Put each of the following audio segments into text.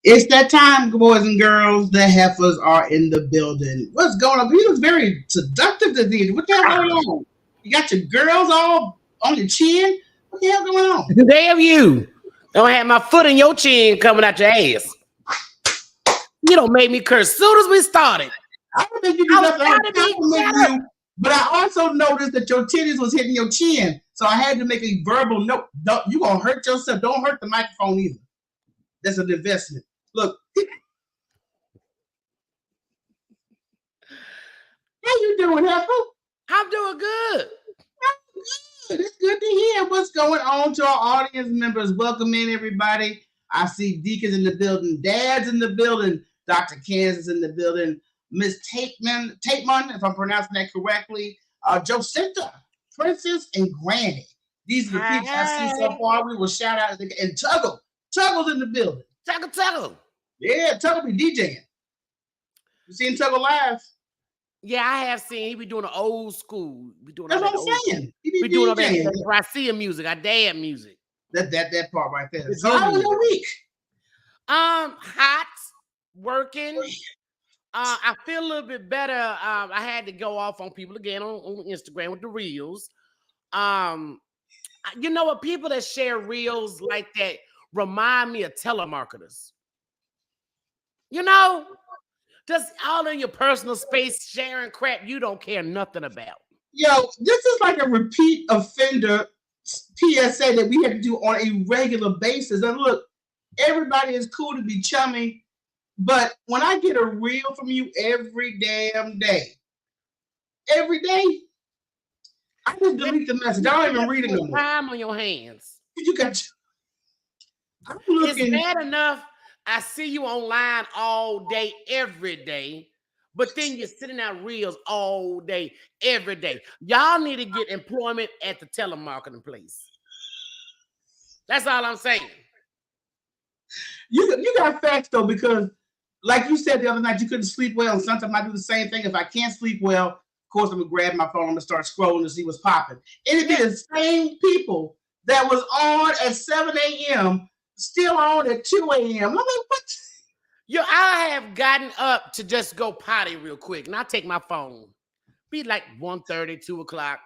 It's that time, boys and girls. The heifers are in the building. What's going on? You look very seductive today. What the hell going on? You got your girls all on your chin? What the hell going on? Damn you. Don't have my foot in your chin coming out your ass. You don't make me curse as soon as we started. I don't think you do nothing to compliment you, but I also noticed that your titties was hitting your chin. So I had to make a verbal note. You gonna hurt yourself. Don't hurt the microphone either. That's an investment. Look. How you doing, Heifer? I'm doing good. Good. It's good to hear what's going on to our audience members. Welcome in, everybody. I see Deacon's in the building, Dad's in the building, Dr. Kansas in the building, Miss Tateman, if I'm pronouncing that correctly, Jocinta, Princess, and Granny. These are the people I see so far. We will shout out and Tuggle. Tuggle's in the building. Tuggle. Yeah, Tuggle be DJing. You seen Tuggle live? Yeah, I have seen. He be doing the old school. That's what I'm saying. He be doing all that Garcia music, our dad music. That part right there. So how was your week? Hot, working. I feel a little bit better. I had to go off on people again on Instagram with the reels. You know what? People that share reels like that remind me of telemarketers. You know, just all in your personal space sharing crap you don't care nothing about. Yo, this is like a repeat offender PSA that we have to do on a regular basis. And look, everybody is cool to be chummy, but when I get a reel from you every damn day, I just delete the message. I don't even read it no more. Time on your hands. You got. I'm looking. It's bad enough I see you online all day, every day, but then you're sitting out reels all day, every day. Y'all need to get employment at the telemarketing place. That's all I'm saying. You got facts though, because like you said the other night, you couldn't sleep well, and sometimes I do the same thing. If I can't sleep well, of course I'm gonna grab my phone, I'm gonna start scrolling to see what's popping. It'd be the same people that was on at 7 a.m. still on at 2 a.m. I'm like, what? I have gotten up to just go potty real quick, and I take my phone. Be like 1:30, 2 o'clock.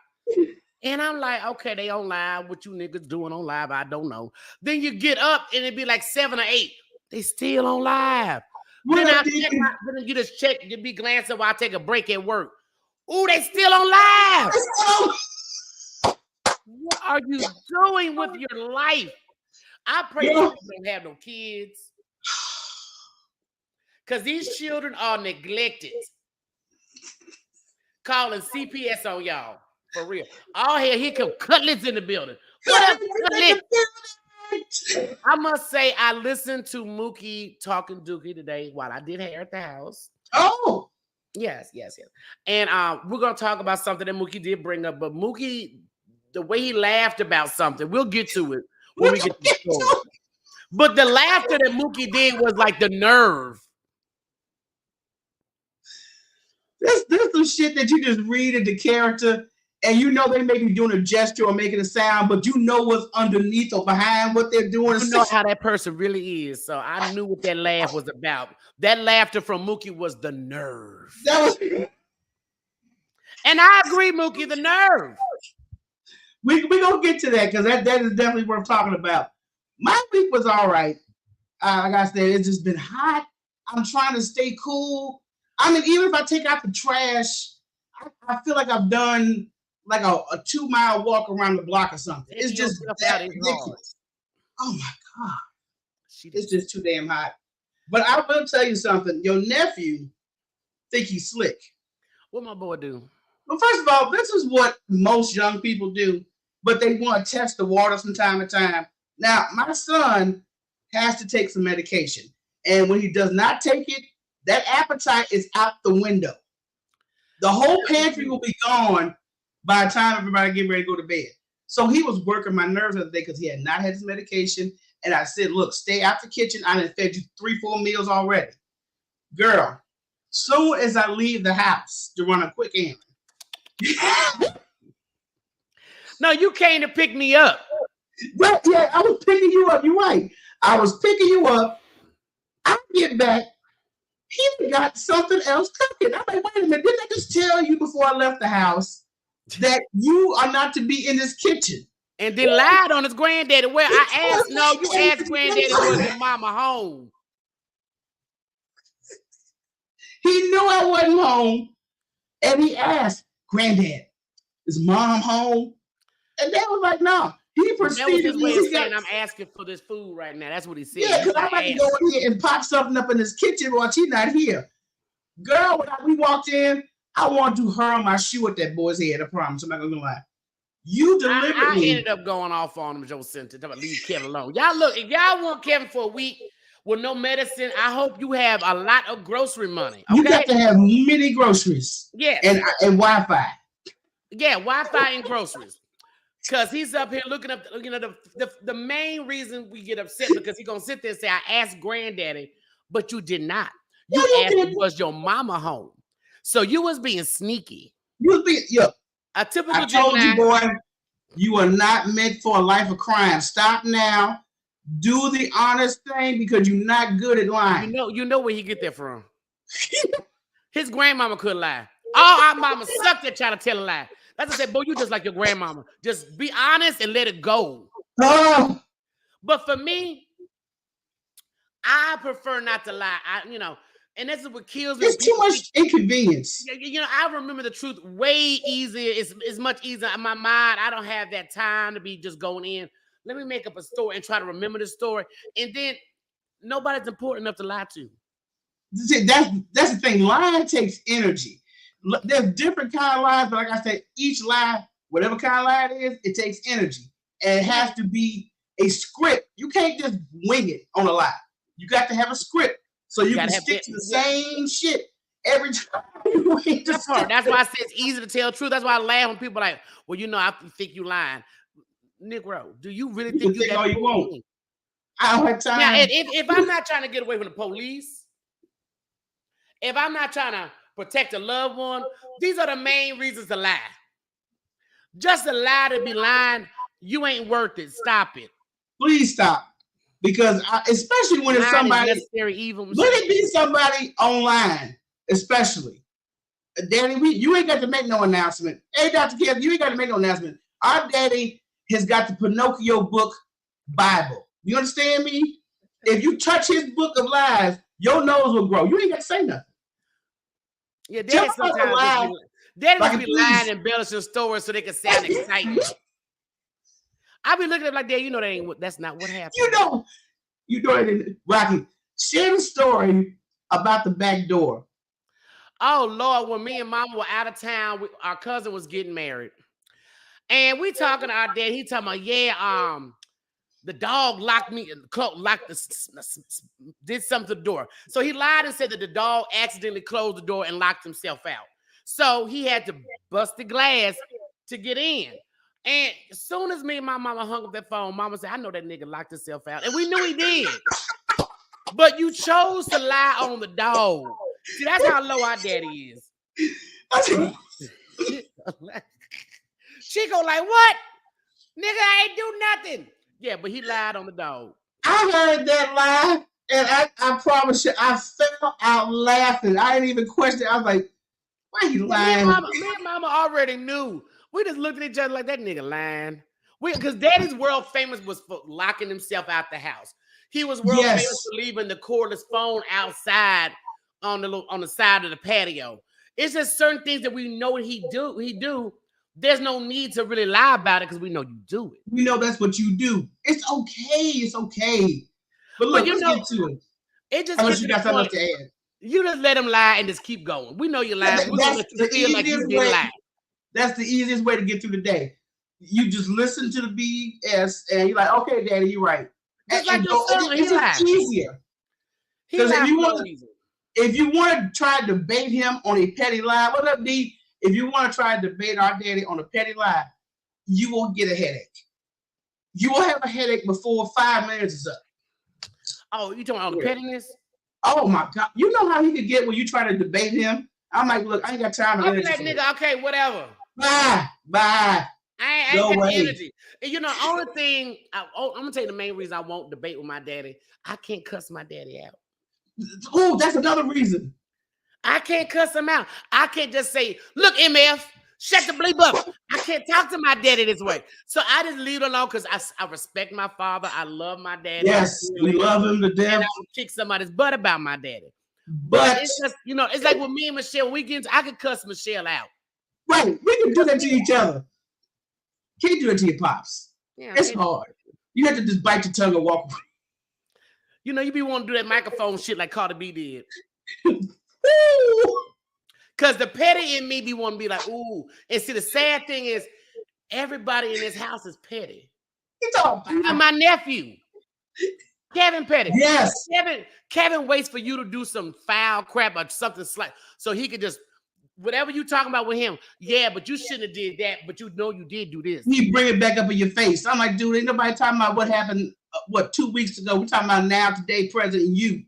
And I'm like, okay, they on live. What you niggas doing on live? I don't know. Then you get up and it be like 7 or 8. They still on live. Then I check then you just check, you be glancing while I take a break at work. Ooh, they still on live. What are you doing with your life? I pray you don't have no kids. Because these children are neglected. Calling CPS on y'all. For real. Oh, here come Cutlets in the building. What up, Cutlets? I must say, I listened to Mookie talking Dookie today while I did hair at the house. Oh! Yes. And we're going to talk about something that Mookie did bring up. But Mookie, the way he laughed about something, we'll get to it when we get to the story. But the laughter that Mookie did was like the nerve. There's some shit that you just read in the character, and you know they may be doing a gesture or making a sound, but you know what's underneath or behind what they're doing. You know how that person really is. So I knew what that laugh was about. That laughter from Mookie was the nerve. And I agree, Mookie, the nerve. We're going to get to that because that is definitely worth talking about. My week was all right. Like I said, it's just been hot. I'm trying to stay cool. I mean, even if I take out the trash, I feel like I've done like a 2-mile walk around the block or something. It's just that ridiculous. Oh my God. It's just too damn hot. But I will tell you something. Your nephew think he's slick. What my boy do? Well, first of all, this is what most young people do, but they want to test the water from time to time. Now, my son has to take some medication. And when he does not take it, that appetite is out the window. The whole pantry will be gone by the time everybody get ready to go to bed. So he was working my nerves the other day because he had not had his medication. And I said, look, stay out the kitchen. I done fed you 3-4 meals already. Girl, soon as I leave the house to run a quick errand. No, you came to pick me up. Right, yeah, I was picking you up. You're right. I was picking you up. I get back. He got something else cooking. I'm like, wait a minute. Didn't I just tell you before I left the house that you are not to be in this kitchen? And then lied on his granddaddy. Well, I asked, no, you asked granddaddy was your mama home. He knew I wasn't home. And he asked, Granddad, is mom home? And Dad was like, no. He proceeded. That was his way of saying, I'm asking for this food right now. That's what he said. Yeah, because I'm about to go in here and pop something up in this kitchen while she's not here. Girl, when we walked in, I wanted to hurl my shoe at that boy's head. I promise. I'm not going to lie. You deliberately. I ended up going off on him, Joseline, to leave Kevin alone. Y'all look, if y'all want Kevin for a week with no medicine, I hope you have a lot of grocery money. Okay? You got to have many groceries. Yeah. And Wi-Fi. Yeah, Wi-Fi and groceries. Because he's up here looking up, the main reason we get upset because he's going to sit there and say, I asked granddaddy, but you did not. You asked, was your mama home? So you was being sneaky. You was being, a typical I told you, boy, you are not meant for a life of crime. Stop now. Do the honest thing because you're not good at lying. You know where he get that from. His grandmama could lie. All our mama sucked at trying to tell a lie. That's what I said, boy, you just like your grandmama. Just be honest and let it go. Oh. But for me, I prefer not to lie. And this is what kills me. It's too much inconvenience. I remember the truth way easier. It's much easier in my mind. I don't have that time to be just going in. Let me make up a story and try to remember the story. And then nobody's important enough to lie to. See, that's the thing. Lying takes energy. There's different kind of lies, but like I said, each lie, whatever kind of lie it is, it takes energy. And it has to be a script. You can't just wing it on a lie. You got to have a script. So you can stick to the same shit every time. That's why I say it's easy to tell the truth. That's why I laugh when people are like, well, I think you lying. Negro, do you really think you all you want? I don't have time. Now, if I'm not trying to get away from the police, if I'm not trying to protect a loved one, these are the main reasons to lie. Just to lie to be lying, you ain't worth it. Stop it. Please stop. Because especially when it's somebody necessary evil. Let it be somebody online, especially. Danny, you ain't got to make no announcement. Hey, Dr. Kev, you ain't got to make no announcement. Our daddy has got the Pinocchio book Bible. You understand me? If you touch his book of lies, your nose will grow. You ain't got to say nothing. Yeah, daddy sometimes just be lying and embellishing stories so they can sound exciting. I be looking at it like, Dad, you know that's not what happened. You know it, Rocky. Share the story about the back door. Oh Lord, when me and Mama were out of town, our cousin was getting married, and we talking to our dad. He talking about, yeah, the dog locked me, did something to the door. So he lied and said that the dog accidentally closed the door and locked himself out. So he had to bust the glass to get in. And as soon as me and my mama hung up that phone, Mama said, I know that nigga locked himself out. And we knew he did. But you chose to lie on the dog. See, that's how low our daddy is. Chico like, what? Nigga, I ain't do nothing. Yeah, but he lied on the dog. I heard that lie, and I promise you, I fell out laughing. I didn't even question it. I was like, why you lying? Me and Mama already knew. We just looked at each other like, that nigga lying. Because Daddy's world famous was for locking himself out the house. He was world famous for leaving the cordless phone outside on the side of the patio. It's just certain things that we know he do. There's no need to really lie about it because we know you do it. We know that's what you do. It's okay. But look, let's get to it. It just unless you got something else to add. You just let him lie and just keep going. We know you're lying. We're gonna let you feel like you didn't lie. That's the easiest way to get through the day. You just listen to the BS and you're like, okay, Daddy, you're right. It's like your son, it's just easier. Because if you want to try to debate him on a petty lie, what up, D? If you want to try to debate our daddy on a petty lie, you will get a headache. You will have a headache before 5 minutes is up. Oh, you talking about pettiness? Oh my God! You know how he could get when you try to debate him. I'm like, look, I ain't got time to. I'm like, nigga, okay, whatever. Bye. I ain't got the energy. And you know, only thing I'm gonna tell you the main reason I won't debate with my daddy. I can't cuss my daddy out. Oh, that's another reason. I can't cuss him out. I can't just say, look, MF, shut the bleep up. I can't talk to my daddy this way. So I just leave it alone because I respect my father. I love my daddy. Yes, we love him to death. And I would kick somebody's butt about my daddy. But it's just, you know, it's like with me and Michelle, I could cuss Michelle out. Right. We can do that to each other. Can't do it to your pops. Yeah, it's hard. You have to just bite your tongue and walk away. You know, you be wanting to do that microphone shit like Cardi B did. Because the petty in me be wanting to be like, ooh. And see, the sad thing is, everybody in this house is petty. It's all bad. Even my nephew, Kevin Petty. Yes. Kevin waits for you to do some foul crap or something slight so he could just, whatever you talking about with him, yeah, but you shouldn't have did that, but you know you did do this. He bring it back up in your face. I'm like, dude, ain't nobody talking about what happened, 2 weeks ago. We're talking about now, today, present, and you.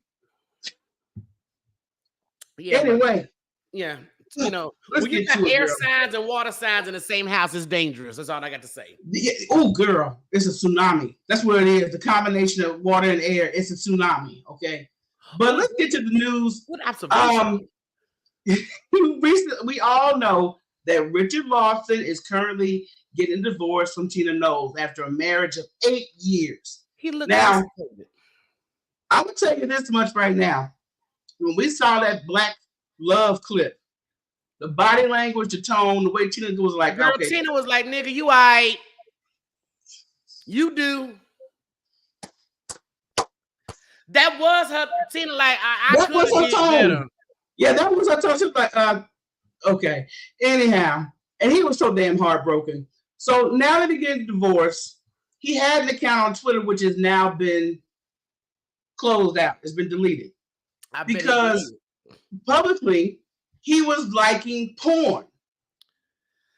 Yeah. Anyway. Yeah. You know, when you got air signs and water signs in the same house, it's dangerous. That's all I got to say. Yeah. Oh, girl, it's a tsunami. That's what it is. The combination of water and air, it's a tsunami. Okay. But let's get to the news. What observation? We all know that Richard Lawson is currently getting divorced from Tina Knowles after a marriage of 8 years. He looked now. I'm gonna tell you this much right now. When we saw that Black Love clip, the body language, the tone, the way Tina was like, girl, okay. Tina was like, nigga, you all right. You do. That was her, Tina, like, I could have did better. Yeah, that was her tone. She was like, okay. Anyhow, and he was so damn heartbroken. So now that he gets divorced, he had an account on Twitter, which has now been closed out. It's been deleted. Because publicly, he was liking porn.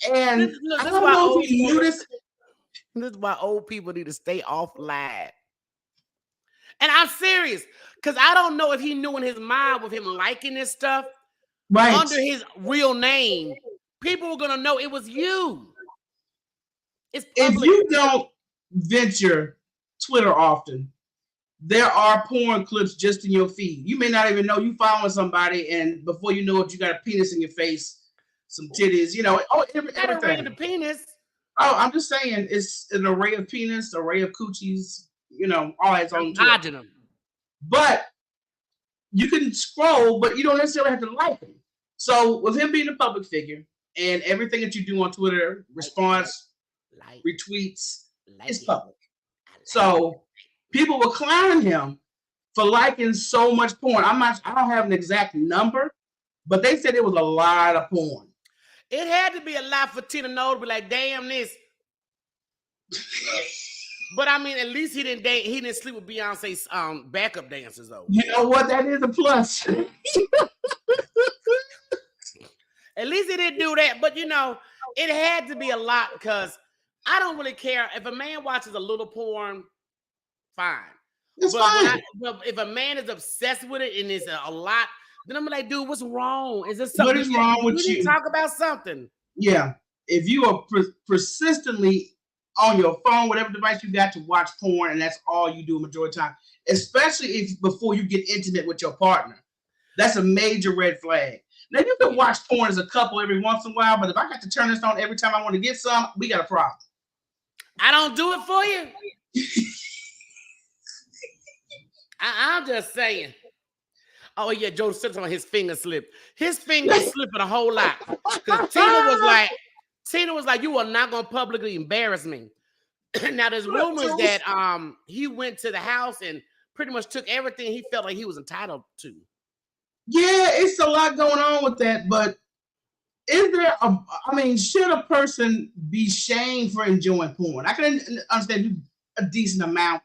And I don't know if he knew this. This is why old people need to stay offline. And I'm serious, because I don't know if he knew in his mind with him liking this stuff under his real name, people were going to know it was you. It's public. If you don't venture Twitter often, there are porn clips just in your feed. You may not even know you following somebody, and before you know it, you got a penis in your face, some titties, you know, everything. The penis. Oh, I'm just saying it's an array of penis, array of coochies, all its own to it. But you can scroll, but you don't necessarily have to like him. So with him being a public figure and everything that you do on Twitter, response, retweets, is public. So people were clowning him for liking so much porn. I don't have an exact number, but they said it was a lot of porn. It had to be a lot for Tina Knoll to be like, damn this. But I mean, at least he didn't sleep with Beyonce's backup dancers though. You know what? That is a plus. At least he didn't do that. But it had to be a lot because I don't really care if a man watches a little porn. Fine. It's fine. But if a man is obsessed with it and it's a lot, then I'm like, dude, what's wrong? Is there something? What is wrong with you? We need to talk about something. Yeah. If you are persistently on your phone, whatever device you got to watch porn, and that's all you do a majority of the time, especially if before you get intimate with your partner, that's a major red flag. Now, you can watch porn as a couple every once in a while, but if I got to turn this on every time I want to get some, we got a problem. I don't do it for you. I'm just saying. Oh yeah, Joe said on his finger slipped. His finger slipping a whole lot. Because Tina was like, you are not gonna publicly embarrass me. Now there's rumors that he went to the house and pretty much took everything he felt like he was entitled to. Yeah, it's a lot going on with that, but should a person be shamed for enjoying porn? I can understand a decent amount,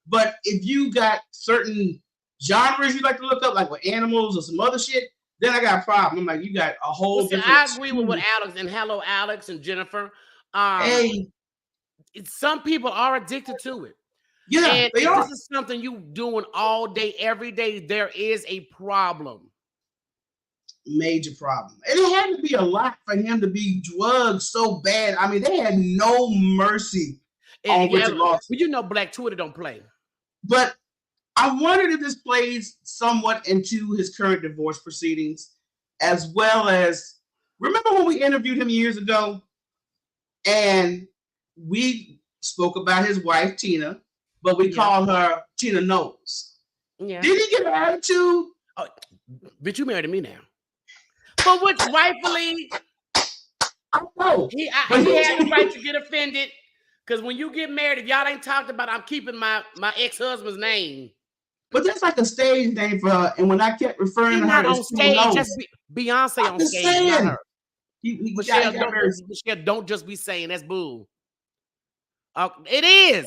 but if you got certain genres you like to look up, like with animals or some other shit, then I got a problem. I'm like, you got a whole different. I agree with what Alex and hello, Alex and Jennifer. Hey, some people are addicted to it. Yeah, and they if are. This is something you doing all day, every day. There is a problem. Major problem. And it had to be a lot for him to be drugged so bad. I mean, they had no mercy on Richard Lawson. But Black Twitter don't play. But I wondered if this plays somewhat into his current divorce proceedings, as well as, remember when we interviewed him years ago and we spoke about his wife, Tina, but we called her Tina Knowles. Yeah. Did he get an attitude? Oh, bitch, you married me now. But which rightfully, I know. He had the right to get offended. Because when you get married, if y'all ain't talked about, I'm keeping my ex-husband's name. But that's like a stage name for her. And when I kept referring to her not on stage, that's Beyonce on stage. Not her. Michelle, don't just be saying that's bull. It is.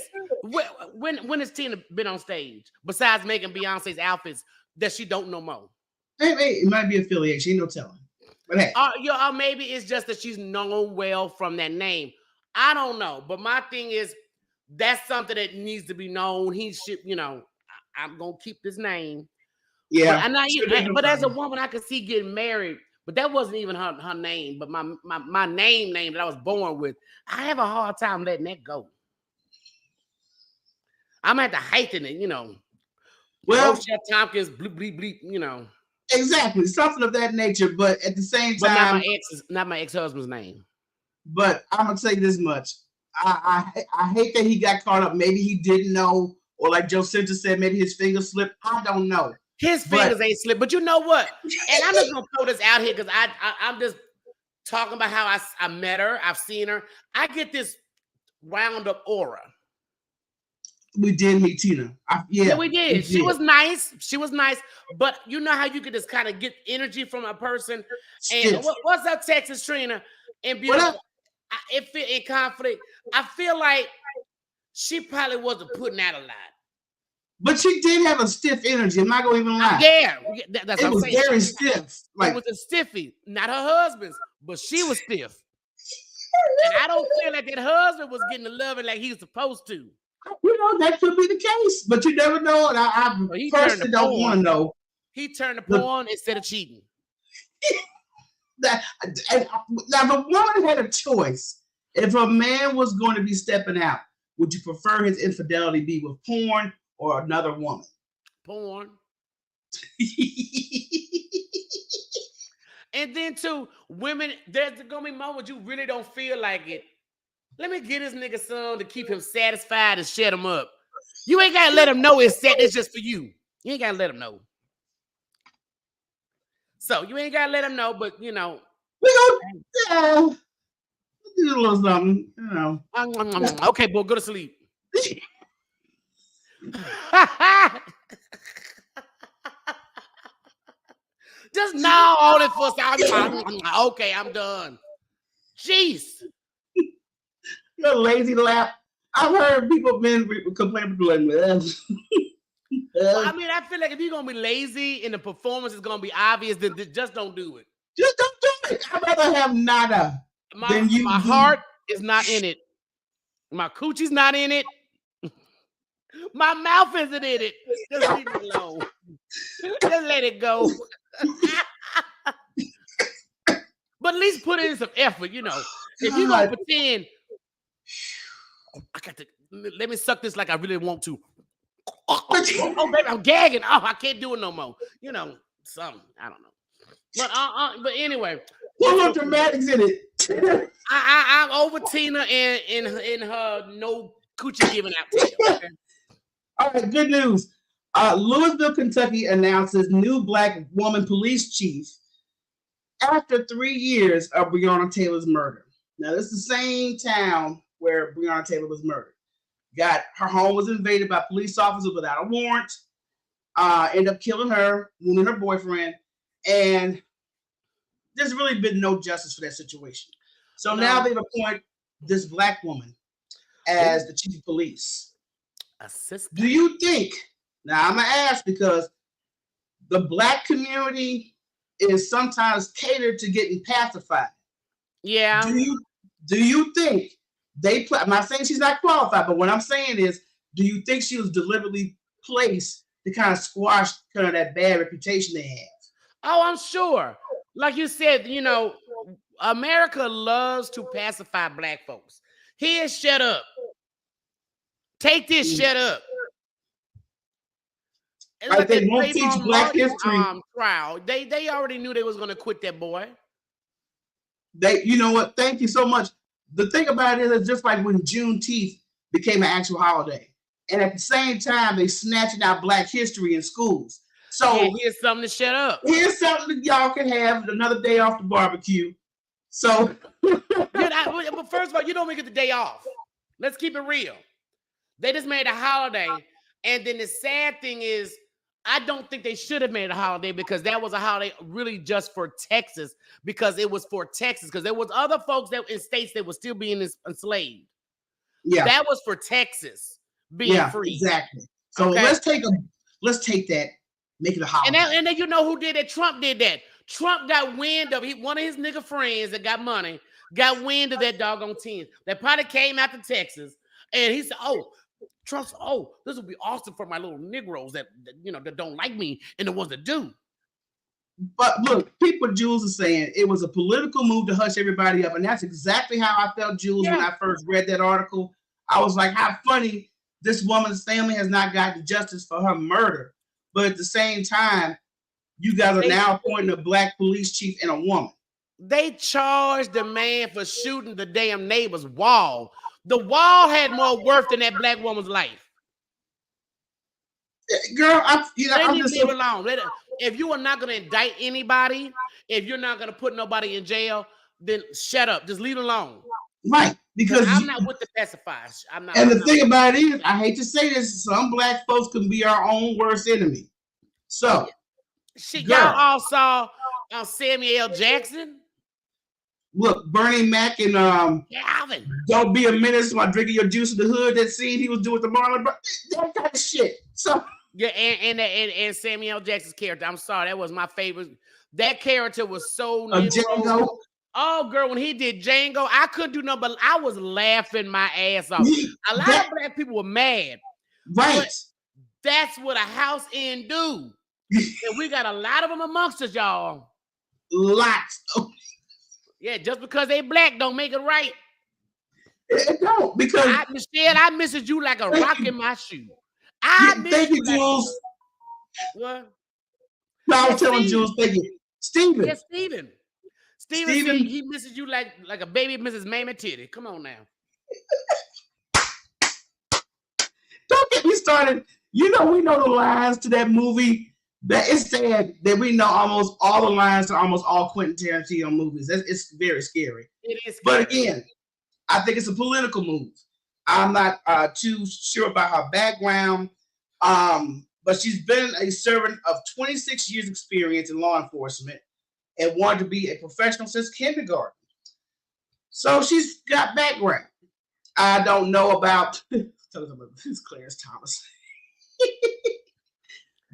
When has Tina been on stage besides making Beyonce's outfits that she don't know more? Hey, it might be affiliation. Ain't no telling. But hey, or maybe it's just that she's known well from that name. I don't know. But my thing is, that's something that needs to be known. He should, I'm gonna keep this name. Yeah. But as a woman, I could see getting married. But that wasn't even her name. But my name that I was born with, I have a hard time letting that go. I'm at the heighten it, Well, Rochelle Tompkins, bleep, bleep, bleep, Exactly, something of that nature. But at the same time, not my ex-husband's name. But I'm gonna say this much: I hate that he got caught up. Maybe he didn't know, or like Joe Center said, maybe his fingers slipped. I don't know. His fingers ain't slipped. But you know what? And I'm just gonna throw this out here because I'm just talking about how I met her. I've seen her. I get this wound up aura. We did meet Tina. Yeah, we did. She was nice. But you know how you could just kind of get energy from a person. And what's up, Texas Trina? And beautiful. It fit in conflict. I feel like she probably wasn't putting out a lot. But she did have a stiff energy. I'm not gonna even lie. Yeah, that's what I'm saying. It was very stiff. It was a stiffy, not her husband's, but she was stiff. And I don't feel like that husband was getting the loving like he was supposed to. That could be the case, but you never know. And I personally don't want to know. He turned to porn instead of cheating. Now, if a woman had a choice, if a man was going to be stepping out, would you prefer his infidelity be with porn or another woman? Porn. And then too, women, there's gonna be moments you really don't feel like it. Let me get this nigga some to keep him satisfied and shut him up. You ain't gotta let him know it's set. It's just for you. You ain't gotta let him know. So you ain't gotta let him know, but we gonna do a little something, Okay, boy, go to sleep. Just gnaw on it for a second. Okay, I'm done. Jeez. Your lazy lap. I've heard people been complaining like, well, I mean, I feel like if you're gonna be lazy and the performance is gonna be obvious, then just don't do it. Just don't do it. I'd rather have nada. My heart is not in it. My coochie's not in it. My mouth isn't in it. Just leave it alone. Just let it go. But at least put in some effort, If you're gonna pretend, I got to let me suck this like I really want to. Oh, baby, I'm gagging. Oh, I can't do it no more. Something. I don't know. But anyway. What no dramatics in it? I'm over Tina in her no coochie giving out tale. Okay? All right, good news. Louisville, Kentucky announces new Black woman police chief after 3 years of Breonna Taylor's murder. Now, this is the same town where Breonna Taylor was murdered. Her home was invaded by police officers without a warrant. Ended up killing her, wounding her boyfriend, and there's really been no justice for that situation. So now they've appointed this Black woman as the chief of police. Assistant. Do you think? Now I'm gonna ask because the Black community is sometimes catered to getting pacified. Yeah. Do you think I'm not saying she's not qualified, but what I'm saying is, do you think she was deliberately placed to kind of squash kind of that bad reputation they have? Oh, I'm sure. Like you said, America loves to pacify Black folks. Here, shut up. Take this, shut up. It's like they won't teach Black history. Trial. They already knew they was going to quit that boy. You know what? Thank you so much. The thing about it is just like when Juneteenth became an actual holiday. And at the same time, they snatching out Black history in schools. So here's something to shut up. Here's something that y'all can have another day off the barbecue. So but first of all, you don't make it the day off. Let's keep it real. They just made a holiday. And then the sad thing is, I don't think they should have made a holiday because that was a holiday really just for Texas, because it was for Texas, because there was other folks that in states that were still being enslaved. Yeah. That was for Texas being free. Exactly. So let's take that, make it a holiday. And then you know who did that? Trump did that. Trump got wind of one of his nigga friends that got money, got wind of that doggone 10. That probably came out to Texas. And he said, Trump's, this would be awesome for my little Negroes that don't like me and the ones that do. But look, people, Jules is saying it was a political move to hush everybody up. And that's exactly how I felt, Jules, when I first read that article. I was like, how funny this woman's family has not gotten justice for her murder. But at the same time, you guys are now appointing a Black police chief and a woman. They charged the man for shooting the damn neighbor's wall. The wall had more worth than that Black woman's life. Girl, I'm just leave it alone. If you are not going to indict anybody, if you're not going to put nobody in jail, then shut up. Just leave it alone. Right, because I'm not with the pacifiers. And the thing about it is, I hate to say this, some Black folks can be our own worst enemy. So, y'all all saw Samuel L. Jackson. Look, Bernie Mac and Calvin. Don't be a menace while drinking your juice in the hood. That scene he was doing with the Marlon, that kind of shit. So and Samuel L. Jackson's character. I'm sorry, that was my favorite. That character was so Django. Oh, girl, when he did Django, I couldn't do nothing but I was laughing my ass off. A lot of Black people were mad. Right. But that's what a house end do. And we got a lot of them amongst us, y'all. Lots. Yeah, just because they Black don't make it right. It don't, because Michelle, I misses you like a rock in my shoe. I miss thank you, like Jules. What? No, I was telling Jules, thank you. Steven. Yeah, Steven said he misses you like a baby misses Mammy Titty. Come on now. Don't get me started. We know the lines to that movie. That it's sad that we know almost all the lines to almost all Quentin Tarantino movies. It's very scary. It is scary. But again, I think it's a political move. I'm not too sure about her background, but she's been a servant of 26 years experience in law enforcement and wanted to be a professional since kindergarten. So she's got background. I don't know about this Clarence Thomas.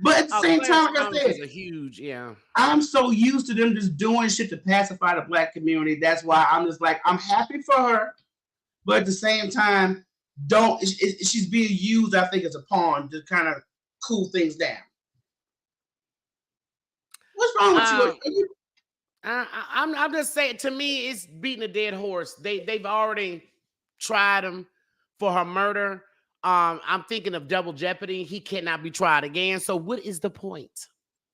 But at the same time, like I said, a huge, yeah. I'm so used to them just doing shit to pacify the black community. That's why I'm just like, I'm happy for her, but at the same time, she's being used, I think, as a pawn to kind of cool things down. What's wrong with you? I'm just saying, to me, it's beating a dead horse. They've already tried him for her murder. I'm thinking of double jeopardy. He cannot be tried again. So what is the point?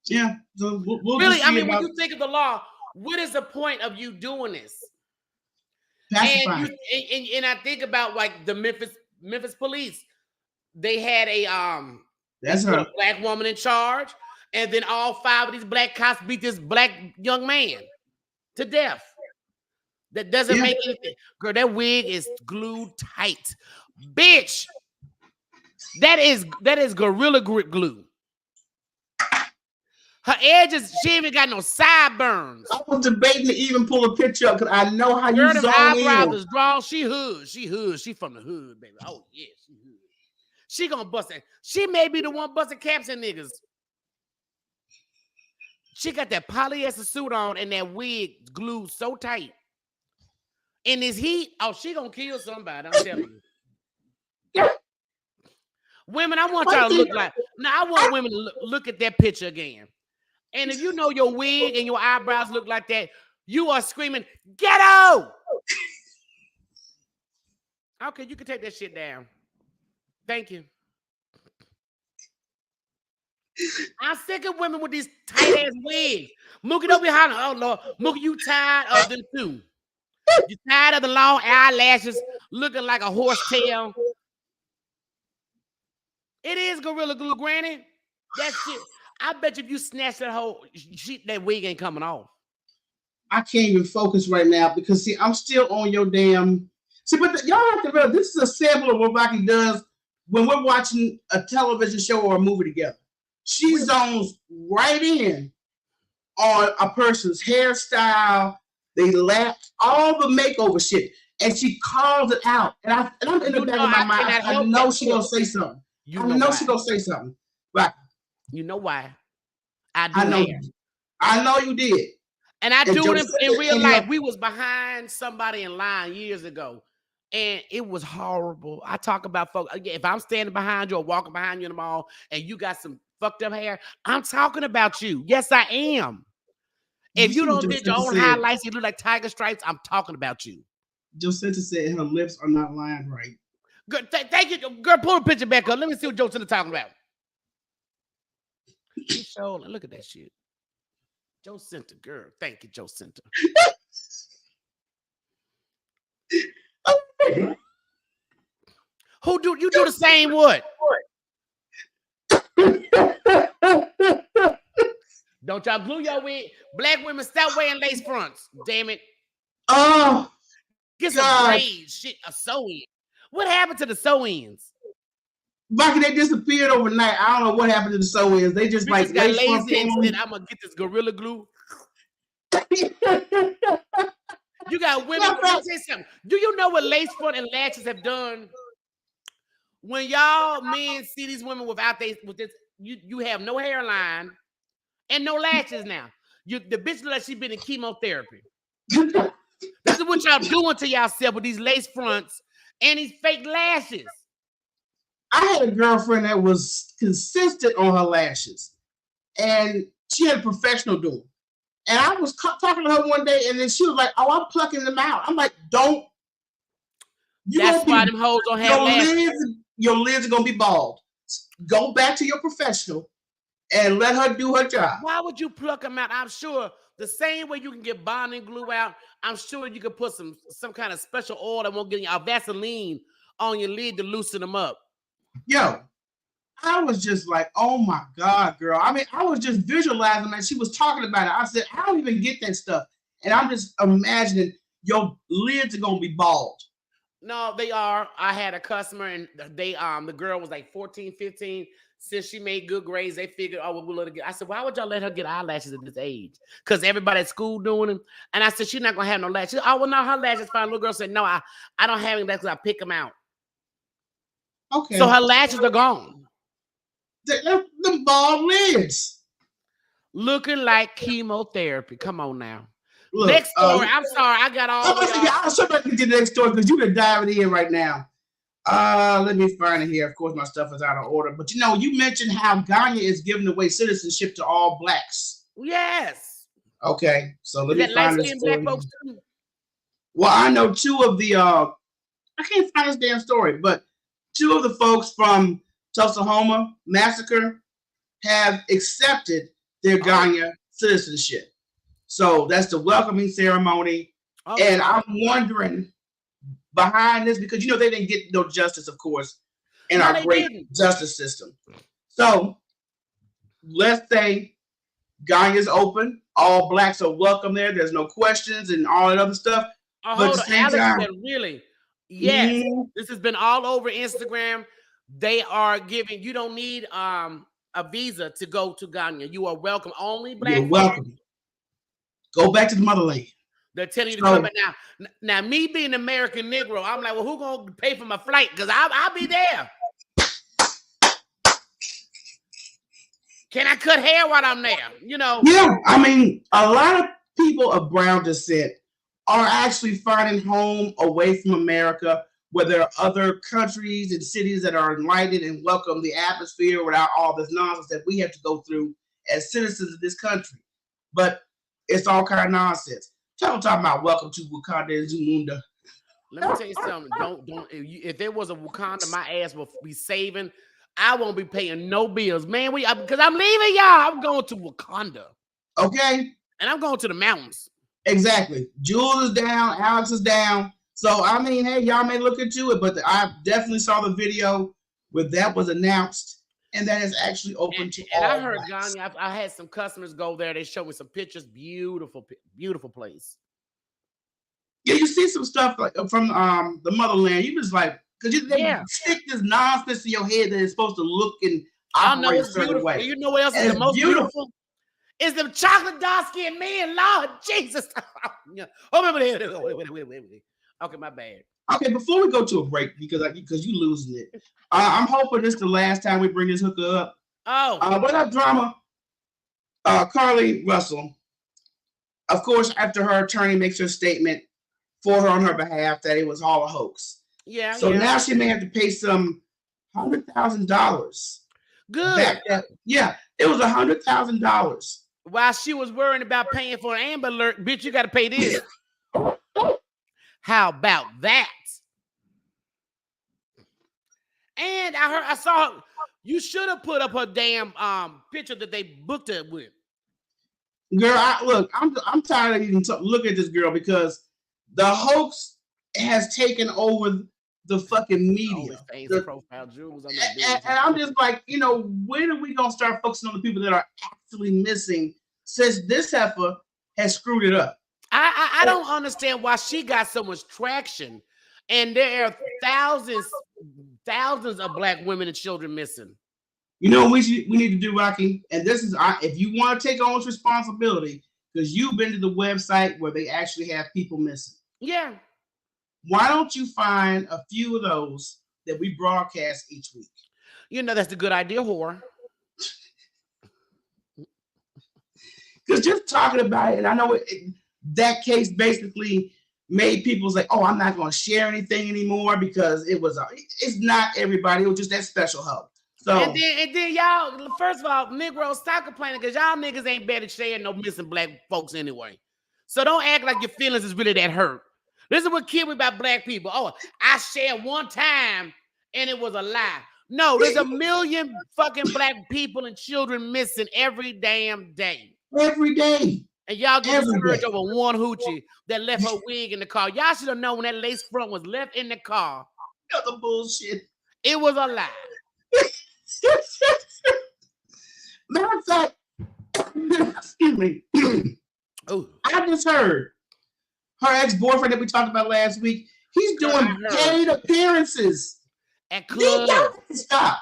Yeah. So we'll really, I mean, when you think of the law, what is the point of you doing this? And I think about like the Memphis police. They had a black woman in charge, and then all 5 of these black cops beat this black young man to death. That doesn't make anything. Girl, that wig is glued tight. Bitch. That is Gorilla Grip glue. Her edges, she ain't even got no sideburns. I was debating to even pull a picture up because I know how you zone in. Eyebrows is drawn. She hood. She from the hood, baby. Oh yeah, she hood. She gonna bust it. She may be the one busting caps and niggas. She got that polyester suit on and that wig glued so tight. In this heat, she gonna kill somebody. I'm telling you. Women, I want y'all to look like. Now, I want women to look at that picture again. And if you know your wig and your eyebrows look like that, you are screaming, ghetto! Okay, you can take that shit down. Thank you. I'm sick of women with these tight-ass wigs. Mookie, don't be hollering. Oh, Lord. Mookie, you tired of them too. You tired of the long eyelashes looking like a horse tail? It is Gorilla Glue, Granny. That shit. I bet you if you snatch that whole shit, that wig ain't coming off. I can't even focus right now because, see, I'm still on your damn. See, but y'all have to realize this is a sample of what Rocky does when we're watching a television show or a movie together. She zones right in on a person's hairstyle, they laugh, all the makeover shit, and she calls it out. And I'm in the back of my mind. I know she's gonna say something. I know she's gonna say something. Right. You know why? I know you did. And I do it in real life. We was behind somebody in line years ago, and it was horrible. I talk about folks. If I'm standing behind you or walking behind you in the mall, and you got some fucked up hair, I'm talking about you. Yes, I am. If you don't get your own highlights, you look like tiger stripes, I'm talking about you. Joseline said her lips are not lined right. Good. Thank you. Girl, pull the picture back up. Let me see what Joseline talking about. Look at that shit. Joseline, girl. Thank you, Joseline. Who do you do the same what? Don't y'all glue your wig. Black women, stop wearing lace fronts. Damn it. Oh, get some braids. Shit, a sew-in. What happened to the sew-ins? Bucky, they disappeared overnight. I don't know what happened to the sew-ins. They just got lazy and said, I'm gonna get this Gorilla Glue. You got women. Let me say something. Do you know what lace front and lashes have done? When y'all men see these women with this, you have no hairline and no lashes now. The bitch look like she been in chemotherapy. This is what y'all doing to yourself with these lace fronts and these fake lashes. I had a girlfriend that was consistent on her lashes, and she had a professional do them. And I was talking to her one day, and then she was like, "Oh, I'm plucking them out." I'm like, "Don't." That's why them hoes don't have lashes. Your lids are gonna be bald. Go back to your professional and let her do her job. Why would you pluck them out? I'm sure The same way you can get bonding glue out, I'm sure you could put some kind of special oil that won't get a Vaseline on your lid to loosen them up. Yo, I was just like, oh my God, girl. I mean, I was just visualizing that she was talking about it. I said, I don't even get that stuff. And I'm just imagining your lids are gonna be bald. No, they are. I had a customer and the girl was like 14, 15. Since she made good grades, they figured, oh, we'll let her get. I said, why would y'all let her get eyelashes at this age? Because everybody at school doing them. And I said, she's not gonna have no lashes. Oh, well, no, her lashes fine. Little girl said, no, I don't have any lashes. I pick them out. Okay. So her lashes are gone. The bald lids. Looking like chemotherapy. Come on now. Look, next story. I'm sorry, I got all. I'll show back to the next story because you've been diving in right now. Let me find it here. Of course, my stuff is out of order. But you mentioned how Ghana is giving away citizenship to all blacks. Yes. Okay, so let me find this story. Black folks too? Well, I know two of the I can't find this damn story, but two of the folks from Tulsa massacre have accepted their Ghana citizenship. So that's the welcoming ceremony. Okay. And I'm wondering behind this, because they didn't get no justice, of course, in our great justice system. So let's say Ghana is open, all blacks are welcome there. There's no questions and all that other stuff. But Alex said, really? Yes. This has been all over Instagram. They are giving, you don't need a visa to go to Ghana. You are welcome. Only black. You're welcome. Go back to the motherland. They're telling you to come back now. Now, me being an American Negro, I'm like, well, who gonna pay for my flight? Because I'll be there. Can I cut hair while I'm there? Yeah, I mean, a lot of people of brown descent are actually finding home away from America, where there are other countries and cities that are enlightened and welcome the atmosphere without all this nonsense that we have to go through as citizens of this country. But it's all kind of nonsense. Talking about welcome to Wakanda and Zamunda. Let me tell you something. Don't. If there was a Wakanda, my ass will be saving. I won't be paying no bills, man. Because I'm leaving y'all. I'm going to Wakanda. Okay. And I'm going to the mountains. Exactly. Jules is down. Alex is down. So I mean, hey, y'all may look into it, but I definitely saw the video where that was announced. And that is actually open to all. And I heard Ghana. I had some customers go there. They showed me some pictures. Beautiful, beautiful place. Yeah, you see some stuff like from the motherland. You just like, because they stick this nonsense in your head that it's supposed to look and operate a certain way. You know what else is the most beautiful? It's the chocolate dark-skinned men. Lord Jesus. Wait. Okay, my bad. Okay, before we go to a break, because you losing it, I'm hoping this is the last time we bring this hooker up. Oh. What up, drama? Carly Russell, of course, after her attorney makes her statement for her on her behalf that it was all a hoax. Yeah. So now she may have to pay some $100,000. Good. It was $100,000. While she was worrying about paying for an Amber Alert, bitch, you got to pay this. How about that? And I saw you should have put up her damn picture that they booked her with. Girl, I'm tired of even looking at this girl because the hoax has taken over the fucking media. Profile jewels. And I'm just like, when are we gonna start focusing on the people that are actually missing? Since this heifer has screwed it up. I don't understand why she got so much traction, and there are thousands of black women and children missing. You know what we need to do, Rocky? And this is, if you want to take on this responsibility, because you've been to the website where they actually have people missing. Yeah. Why don't you find a few of those that we broadcast each week? That's a good idea, whore. Because just talking about it, and I know that case basically made people say, oh, I'm not going to share anything anymore because it's not everybody. It was just that special help. So and then y'all, first of all, Negroes, stop complaining because y'all niggas ain't better sharing no missing black folks anyway. So don't act like your feelings is really that hurt. This is what killed me about black people. Oh, I shared one time and it was a lie. No, there's a million fucking black people and children missing every damn day. Every day. And y'all get every discouraged day. over one hoochie that left her wig in the car. Y'all should have known when that lace front was left in the car. That's the bullshit. It was a lie. Matter of fact, excuse me. I just heard her ex-boyfriend that we talked about last week. He's doing paid appearances at clubs. Y'all got to stop.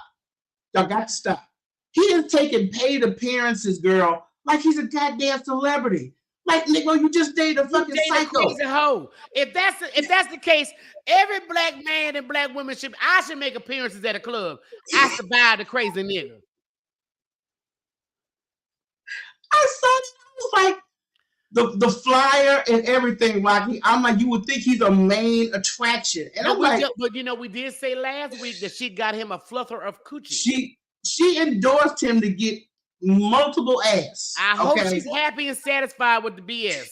Y'all got to stop. He is taking paid appearances, girl, like he's a goddamn celebrity. Like, nigga, you just dated a fucking psycho. Crazy hoe. If that's the case, every black man and black woman should make appearances at a club. I survived the crazy nigga. I saw it. I was like the flyer and everything, Rocky. I'm like, you would think he's a main attraction. And I'm like, but you know, we did say last week that she got him a fluffer of coochie. She endorsed him to get multiple ass. I hope she's happy and satisfied with the BS.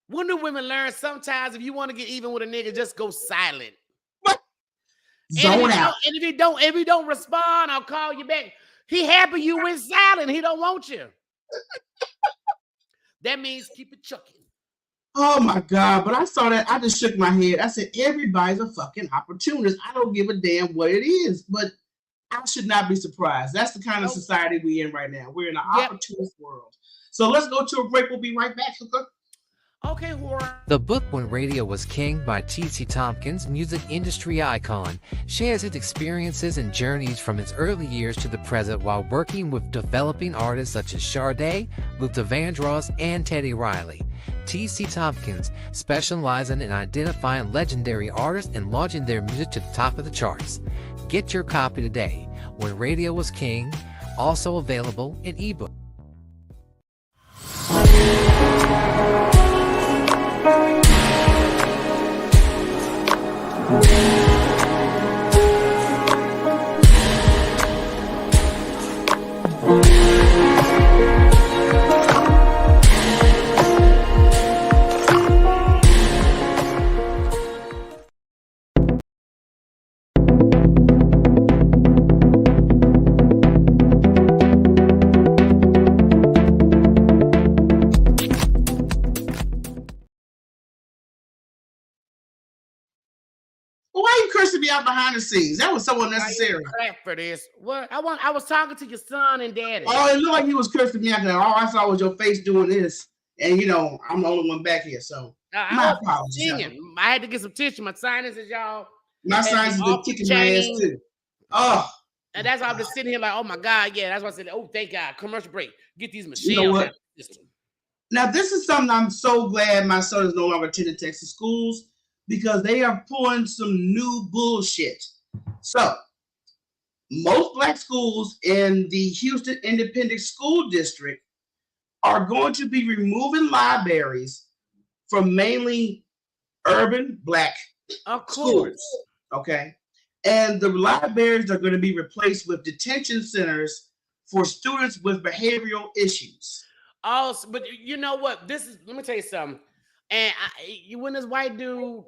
When do women learn? Sometimes if you want to get even with a nigga, just go silent. What? Zone out. And if he don't respond, I'll call you back. He happy you went silent. He don't want you. That means keep it chucking. Oh my God. But I saw that. I just shook my head. I said, everybody's a fucking opportunist. I don't give a damn what it is. But I should not be surprised. That's the kind of society we're in right now. We're in an opportunist world. So let's go to a break. We'll be right back. Okay, Warren. The book When Radio Was King by T.C. Tompkins, music industry icon, shares its experiences and journeys from its early years to the present while working with developing artists such as Sade, Luther Vandross, and Teddy Riley. T.C. Tompkins, specializing in identifying legendary artists and launching their music to the top of the charts. Get your copy today. When Radio Was King, also available in ebook. Out behind the scenes. That was so unnecessary. For this. What I was talking to your son and daddy. Oh, it looked like he was cursing me out there. All I saw was your face doing this. And you know, I'm the only one back here. So my apologies. I had to get some tissue. My sinuses, y'all. My sinuses been kicking my ass too. Oh. And that's why I'm just sitting here like, oh my God, yeah. That's why I said, oh, thank God. Commercial break. Get these machines. You know what? Now, this is something I'm so glad my son is no longer attending Texas schools, because they are pulling some new bullshit. So, most black schools in the Houston Independent School District are going to be removing libraries from mainly urban black schools. Okay? And the libraries are going to be replaced with detention centers for students with behavioral issues. Oh, but you know what? Let me tell you something. And when this white dude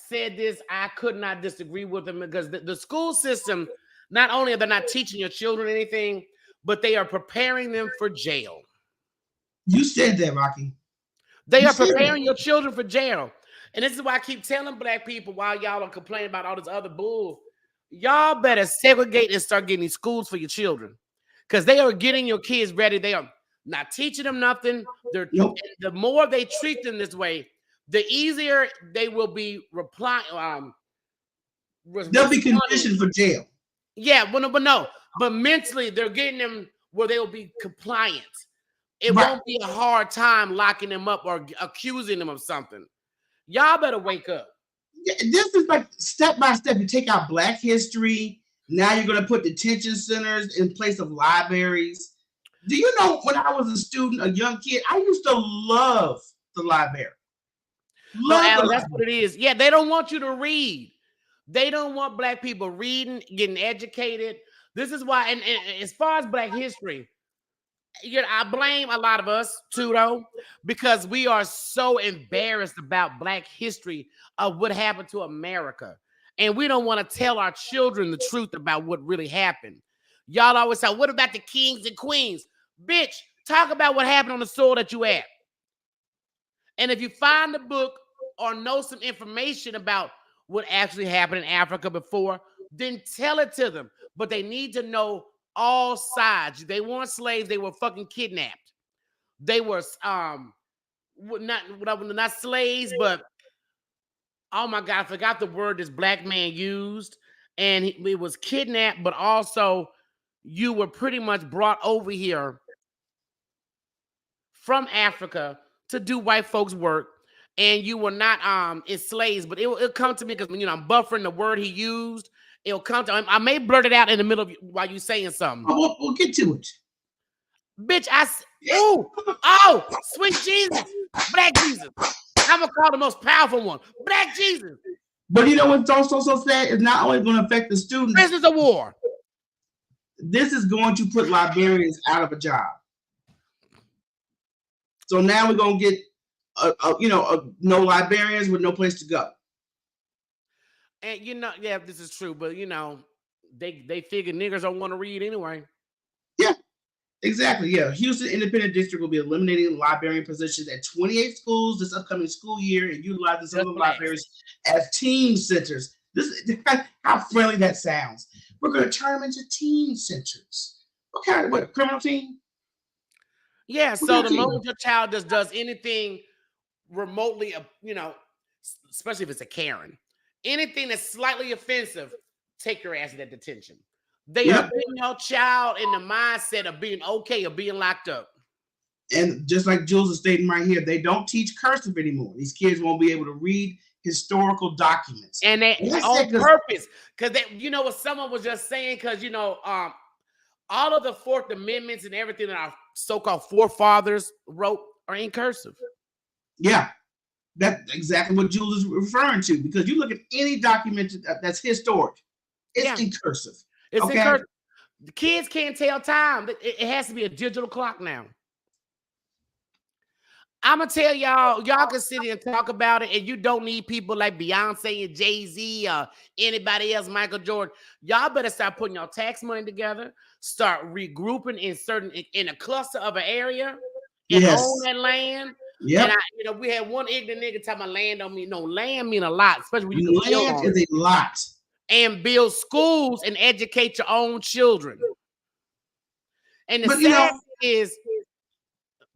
said this, I could not disagree with him, because the school system, not only are they not teaching your children anything, but they are preparing them for jail. You said that, Rocky. They are preparing your children for jail. And this is why I keep telling black people, while y'all are complaining about all this other bull, y'all better segregate and start getting schools for your children, because they are getting your kids ready. They are not teaching them nothing. The more they treat them this way, the easier they will be they'll be conditioned for jail. Yeah, but mentally they're getting them where they'll be compliant. It won't be a hard time locking them up or accusing them of something. Y'all better wake up. Yeah, this is like step by step. You take out Black history. Now you're going to put detention centers in place of libraries. Do you know, when I was a student, a young kid, I used to love the library. That's what it is. Yeah, they don't want you to read. They don't want black people reading, getting educated. This is why, and as far as black history, I blame a lot of us too, though, because we are so embarrassed about black history of what happened to America. And we don't want to tell our children the truth about what really happened. Y'all always say, what about the kings and queens? Bitch, Talk about what happened on the soil that you at. And if you find the book or know some information about what actually happened in Africa before, then tell it to them. But they need to know all sides. They weren't slaves, they were fucking kidnapped. They were not slaves, but oh my God, I forgot the word this black man used. And he was kidnapped, but also you were pretty much brought over here from Africa to do white folks' work, and you were not enslaved. But it'll come to me because I'm buffering the word he used. It'll come to I may blurt it out in the middle of while you saying something. Oh, we'll get to it. Bitch, sweet Jesus, Black Jesus. I'm gonna call the most powerful one, Black Jesus. But you know what's also so sad? It's not only going to affect the students. Prisoners of war. This is going to put librarians out of a job. So now we're going to get, no librarians with no place to go. And yeah, this is true, but they figure niggers don't want to read anyway. Yeah, exactly. Yeah, Houston Independent District will be eliminating librarian positions at 28 schools this upcoming school year and utilizing some of the libraries as team centers. This is how friendly that sounds. We're going to turn them into team centers. What criminal team? Yeah, so the moment your child just does anything remotely, especially if it's a Karen, anything that's slightly offensive, take your ass to that detention. They are putting your child in the mindset of being okay or being locked up. And just like Jules is stating right here, they don't teach cursive anymore. These kids won't be able to read historical documents. And they on purpose. Because what someone was just saying, because all of the Fourth Amendments and everything that our so-called forefathers wrote are in cursive. Yeah, that's exactly what Jules is referring to. Because you look at any document that's historic, it's in cursive. It's in cursive. The kids can't tell time. It has to be a digital clock now. I'm going to tell y'all can sit here and talk about it, and you don't need people like Beyonce and Jay-Z or anybody else, Michael Jordan. Y'all better start putting your tax money together, start regrouping in a cluster of an area, and own that land. Yeah. And we had one ignorant nigga talking about land don't mean no. Land mean a lot, especially when you can build on it. Land is a lot. And build schools and educate your own children. And the sad thing is,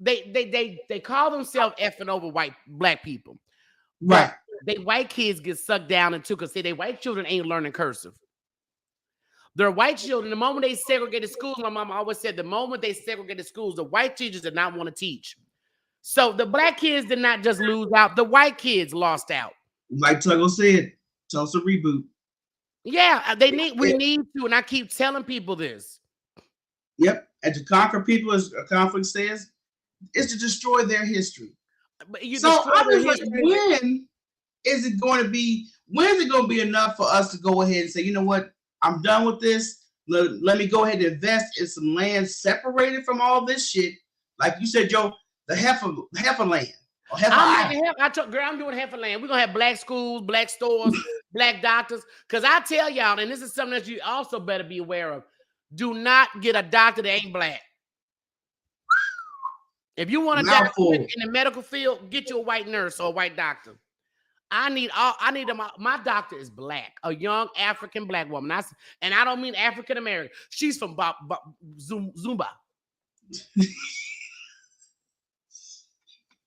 they call themselves effing over black people. Right. They white kids get sucked down into because their white children ain't learning cursive. Their white children, the moment they segregated schools, my mama always said the moment they segregated schools, the white teachers did not want to teach. So the black kids did not just lose out, the white kids lost out. Like Tuggle said, Tulsa reboot. Yeah, we need to, and I keep telling people this. Yep. And to conquer people, as a conflict says, is to destroy their history. So I was like, when is it going to be enough for us to go ahead and say, you know what, I'm done with this. Let me go ahead and invest in some land separated from all this shit. Like you said, Joe, the heifer land. I'm doing heifer land. We're going to have black schools, black stores, black doctors. Because I tell y'all, and this is something that you also better be aware of, do not get a doctor that ain't black. If you want a doctor in the medical field, get you a white nurse or a white doctor. My doctor is black, a young African black woman. And I don't mean African American. She's from Zumba.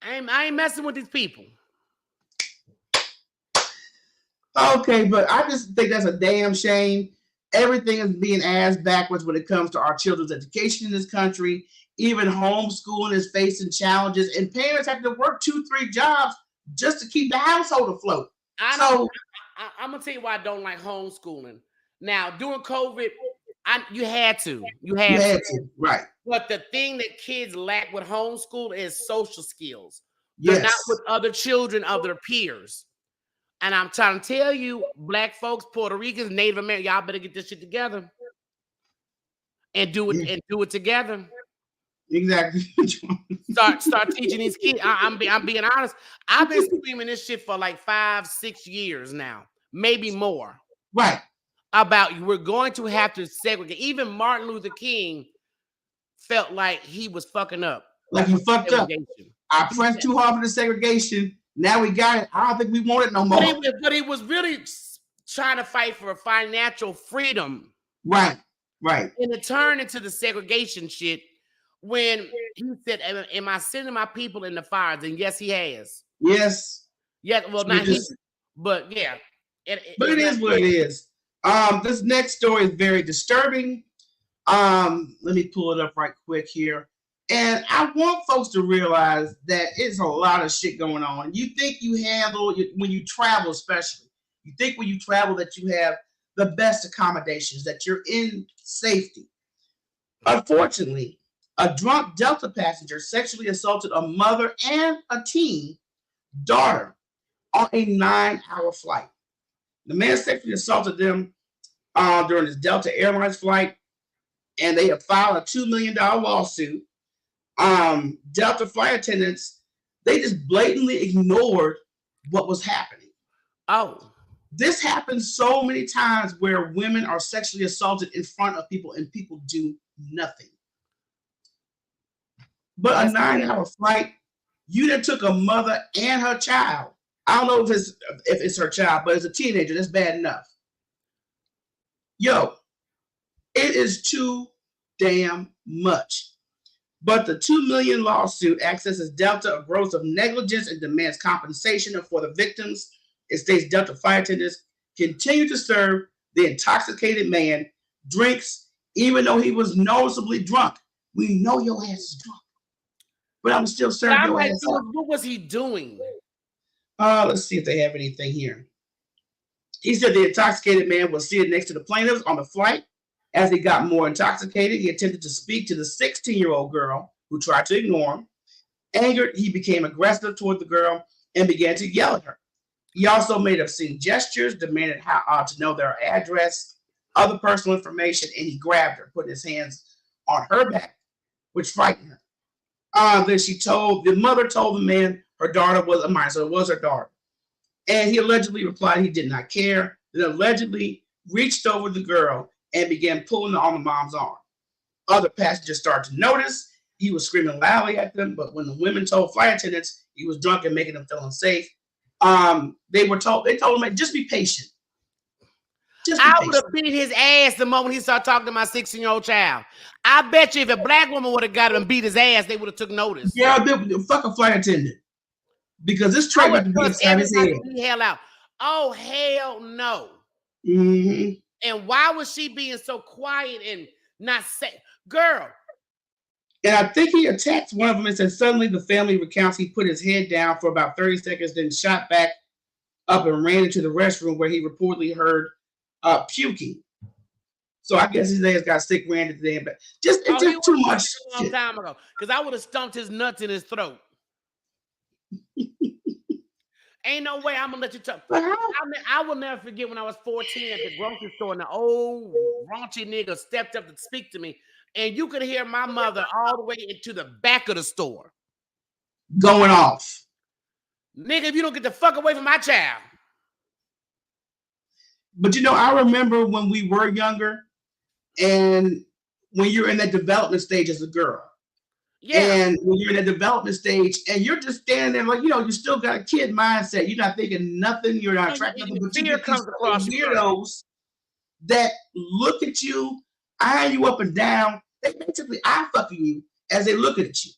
I ain't messing with these people. Okay, but I just think that's a damn shame. Everything is being ass backwards when it comes to our children's education in this country. Even homeschooling is facing challenges, and parents have to work 2-3 jobs just to keep the household afloat. I'm gonna tell you why I don't like homeschooling. Now, during COVID, you had to, right? But the thing that kids lack with homeschool is social skills. They're not with other children of their peers. And I'm trying to tell you, black folks, Puerto Ricans, Native Americans, y'all better get this shit together and do it together. Exactly. Start teaching these kids. I'm being honest. I've been screaming this shit for like 5-6 years now, maybe more. Right. About we're going to have to segregate. Even Martin Luther King felt like he was fucking up. Like he fucked up. I pressed too hard for the segregation. Now we got it. I don't think we want it no more. But he was really trying to fight for financial freedom. Right, right. And it turned into the segregation shit when he said, am I sending my people in the fires? And yes, he has. Yes. Yeah, well, not he, but yeah. But it is what it is. This next story is very disturbing. Let me pull it up right quick here. And I want folks to realize that it's a lot of shit going on. You think you handle, when you travel especially, you think when you travel that you have the best accommodations, that you're in safety. Unfortunately, a drunk Delta passenger sexually assaulted a mother and a teen daughter on a 9-hour flight. The man sexually assaulted them during his Delta Airlines flight, and they have filed a $2 million lawsuit. Delta flight attendants, they just blatantly ignored what was happening. Oh. This happens so many times where women are sexually assaulted in front of people and people do nothing. But a 9-hour flight, you done took a mother and her child. I don't know if it's her child, but as a teenager, that's bad enough. Yo, it is too damn much. But the $2 million lawsuit accesses Delta a gross of negligence and demands compensation for the victims. It states Delta flight attendants continue to serve the intoxicated man drinks, even though he was noticeably drunk. We know your ass is drunk, but I'm still serving your ass up. What was he doing? Let's see if they have anything here. He said the intoxicated man was seated next to the plaintiffs on the flight. As he got more intoxicated, he attempted to speak to the 16-year-old girl who tried to ignore him. Angered, he became aggressive toward the girl and began to yell at her. He also made obscene gestures, demanded to know their address, other personal information, and he grabbed her, put his hands on her back, which frightened her. Then the mother told the man her daughter was a minor, so it was her daughter. And he allegedly replied he did not care, then allegedly reached over the girl and began pulling on the mom's arm. Other passengers started to notice. He was screaming loudly at them, but when the women told flight attendants he was drunk and making them feel unsafe, they told him, just be patient. I would have beat his ass the moment he started talking to my 16-year-old child. I bet you if a black woman would have got him and beat his ass, they would have took notice. Yeah, fuck a flight attendant. Because this train would be inside his head. Hell out. Oh, hell no. Mm-hmm. And why was she being so quiet and not say, girl? And I think he attacked one of them and said suddenly the family recounts he put his head down for about 30 seconds, then shot back up and ran into the restroom where he reportedly heard puking. So I guess his ass got sick, ran into there, but it's just too much. A long time ago, because I would have stumped his nuts in his throat. Ain't no way I'm gonna let you talk. I will never forget when I was 14 at the grocery store and the old raunchy nigga stepped up to speak to me, and you could hear my mother all the way into the back of the store going off. Nigga, if you don't get the fuck away from my child. But I remember when we were younger, and when you're in that development stage as a girl. Yeah. And when you're in a development stage and you're just standing there like, you still got a kid mindset. You're not thinking nothing. You're not attracting nothing. But you comes across weirdos that look at you, eyeing you up and down. They basically eye fucking you as they look at you.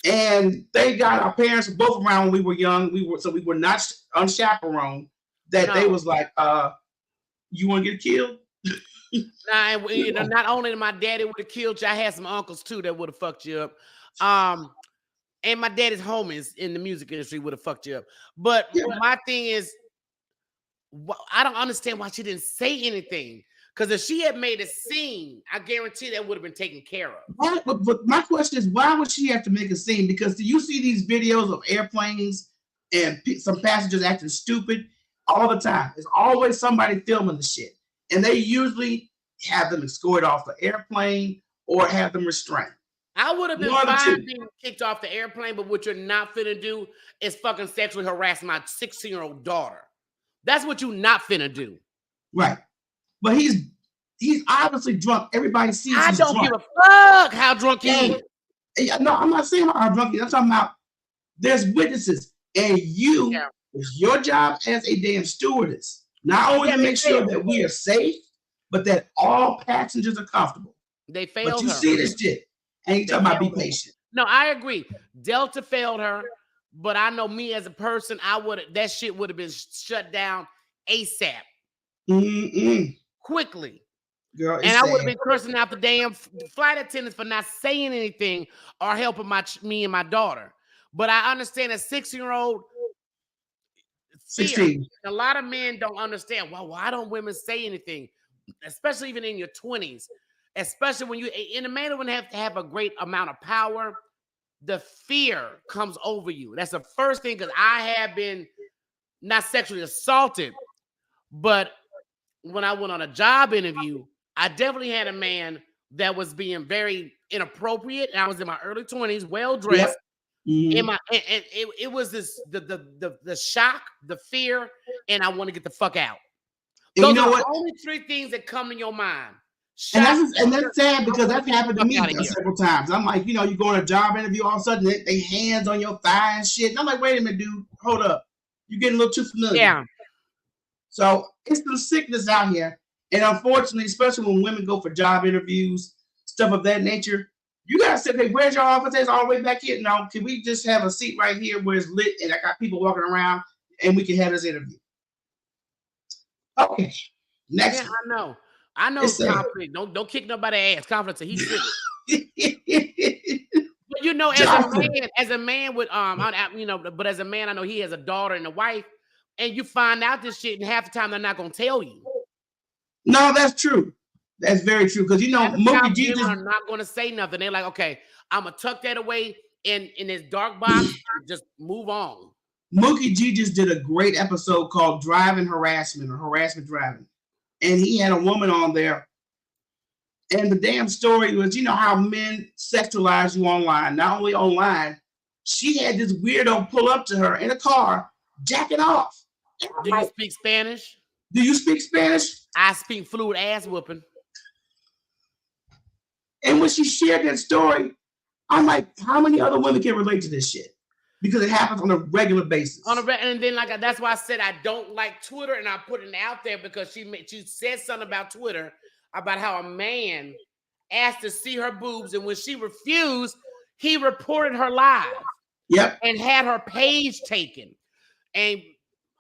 And thank God our parents were both around when we were young. We were not unchaperoned. They was like, you want to get killed? Nah, not only my daddy would have killed you, I had some uncles too that would have fucked you up. And my daddy's homies in the music industry would have fucked you up. But my thing is, I don't understand why she didn't say anything. Because if she had made a scene, I guarantee that would have been taken care of. Right, but my question is, why would she have to make a scene? Because do you see these videos of airplanes and some passengers acting stupid all the time? There's always somebody filming the shit. And they usually have them escorted off the airplane or have them restrained. I would have been fine being kicked off the airplane, but what you're not finna do is fucking sexually harass my 16-year-old daughter. That's what you not finna do. Right. But he's He's obviously drunk. Everybody sees I he's don't drunk. give a fuck how drunk he is. No, I'm not saying how drunk he is. I'm talking about there's witnesses, and it's your job as a damn stewardess not only to make sure that we are safe, but that all passengers are comfortable. They failed but you her. See this shit, and you talking about be patient. No, I agree. Delta failed her, but I know me as a person, that shit would have been shut down ASAP. Quickly. Girl, and I would have been cursing out the damn flight attendants for not saying anything or helping me and my daughter. But I understand a 16-year-old 16. A lot of men don't understand. Well, why don't women say anything? Especially even in your 20s. Especially when a man wouldn't have to have a great amount of power. The fear comes over you. That's the first thing, because I have been not sexually assaulted, but when I went on a job interview, I definitely had a man that was being very inappropriate, and I was in my early 20s, well dressed. Yep. It was this the shock, the fear, and I want to get the fuck out. Those are the only three things that come in your mind. And that's sad, because that's happened to me several times. I'm like, you go on a job interview, all of a sudden they hands on your thigh and shit. And I'm like, wait a minute, dude, hold up, you're getting a little too familiar. Yeah. So it's some sickness out here. And unfortunately, especially when women go for job interviews, stuff of that nature, you got to say, hey, where's your office? All the way back here. No, can we just have a seat right here where it's lit and I got people walking around and we can have this interview? Okay. Next. Yeah, I know conflict. Don't kick nobody's ass. Conflict. He's but as a man with but as a man, I know he has a daughter and a wife, and you find out this shit, and half the time they're not gonna tell you. No, that's true. That's very true. Because Mookie G are not gonna say nothing. They're like, okay, I'm gonna tuck that away in this dark box and just move on. Mookie G just did a great episode called Driving Harassment, or Harassment Driving. And he had a woman on there. And the damn story was, how men sexualize you online. Not only online, she had this weirdo pull up to her in a car, jacking off. Do you speak Spanish? Do you speak Spanish? I speak fluid ass whooping. And when she shared that story, I'm like, how many other women can relate to this shit? Because it happens on a regular basis. And then that's why I said I don't like Twitter, and I put it out there because she said something about Twitter about how a man asked to see her boobs, and when she refused, he reported her live. Yep. And had her page taken. And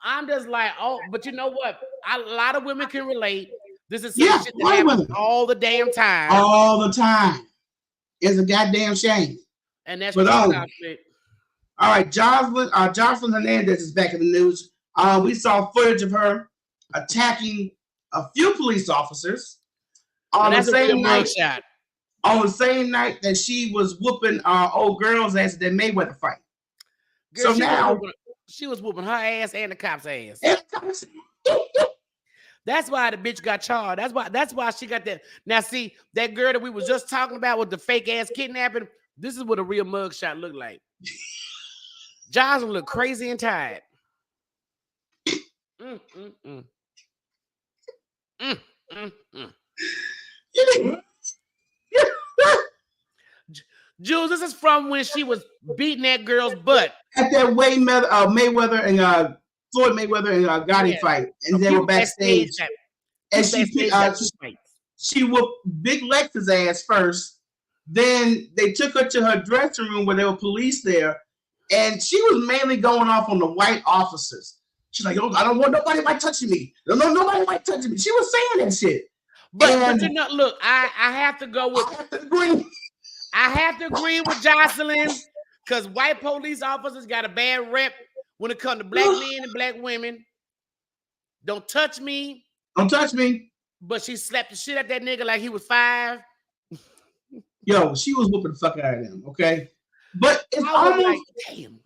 I'm just like, oh, but you know what? A lot of women can relate. This is some shit that happens all the damn time. All the time. It's a goddamn shame. And that's what I'm saying. All right, Joseline Hernandez is back in the news. We saw footage of her attacking a few police officers on the same night. On the same night that she was whooping old girls' ass at that Mayweather fight. Girl, so now she was whooping her ass and the cops' ass. That's why the bitch got charged. That's why she got that. Now, see, that girl that we was just talking about with the fake ass kidnapping. This is what a real mugshot look like. Joseline look crazy and tired. Jules, this is from when she was beating that girl's butt at that Mayweather and Floyd Mayweather and Gotti fight, and they were backstage. And she whooped Big Lex's ass first. Then they took her to her dressing room where there were police there. And she was mainly going off on the white officers. She's like, oh, I don't want nobody like touching me. Nobody like touching me. She was saying that shit. But look, I have to go with. I have to agree with Joseline, because white police officers got a bad rep when it comes to black men and black women. Don't touch me. Don't touch me. But she slapped the shit out that nigga like he was 5. Yo, she was whooping the fuck out of him, okay? But it's almost like, damn.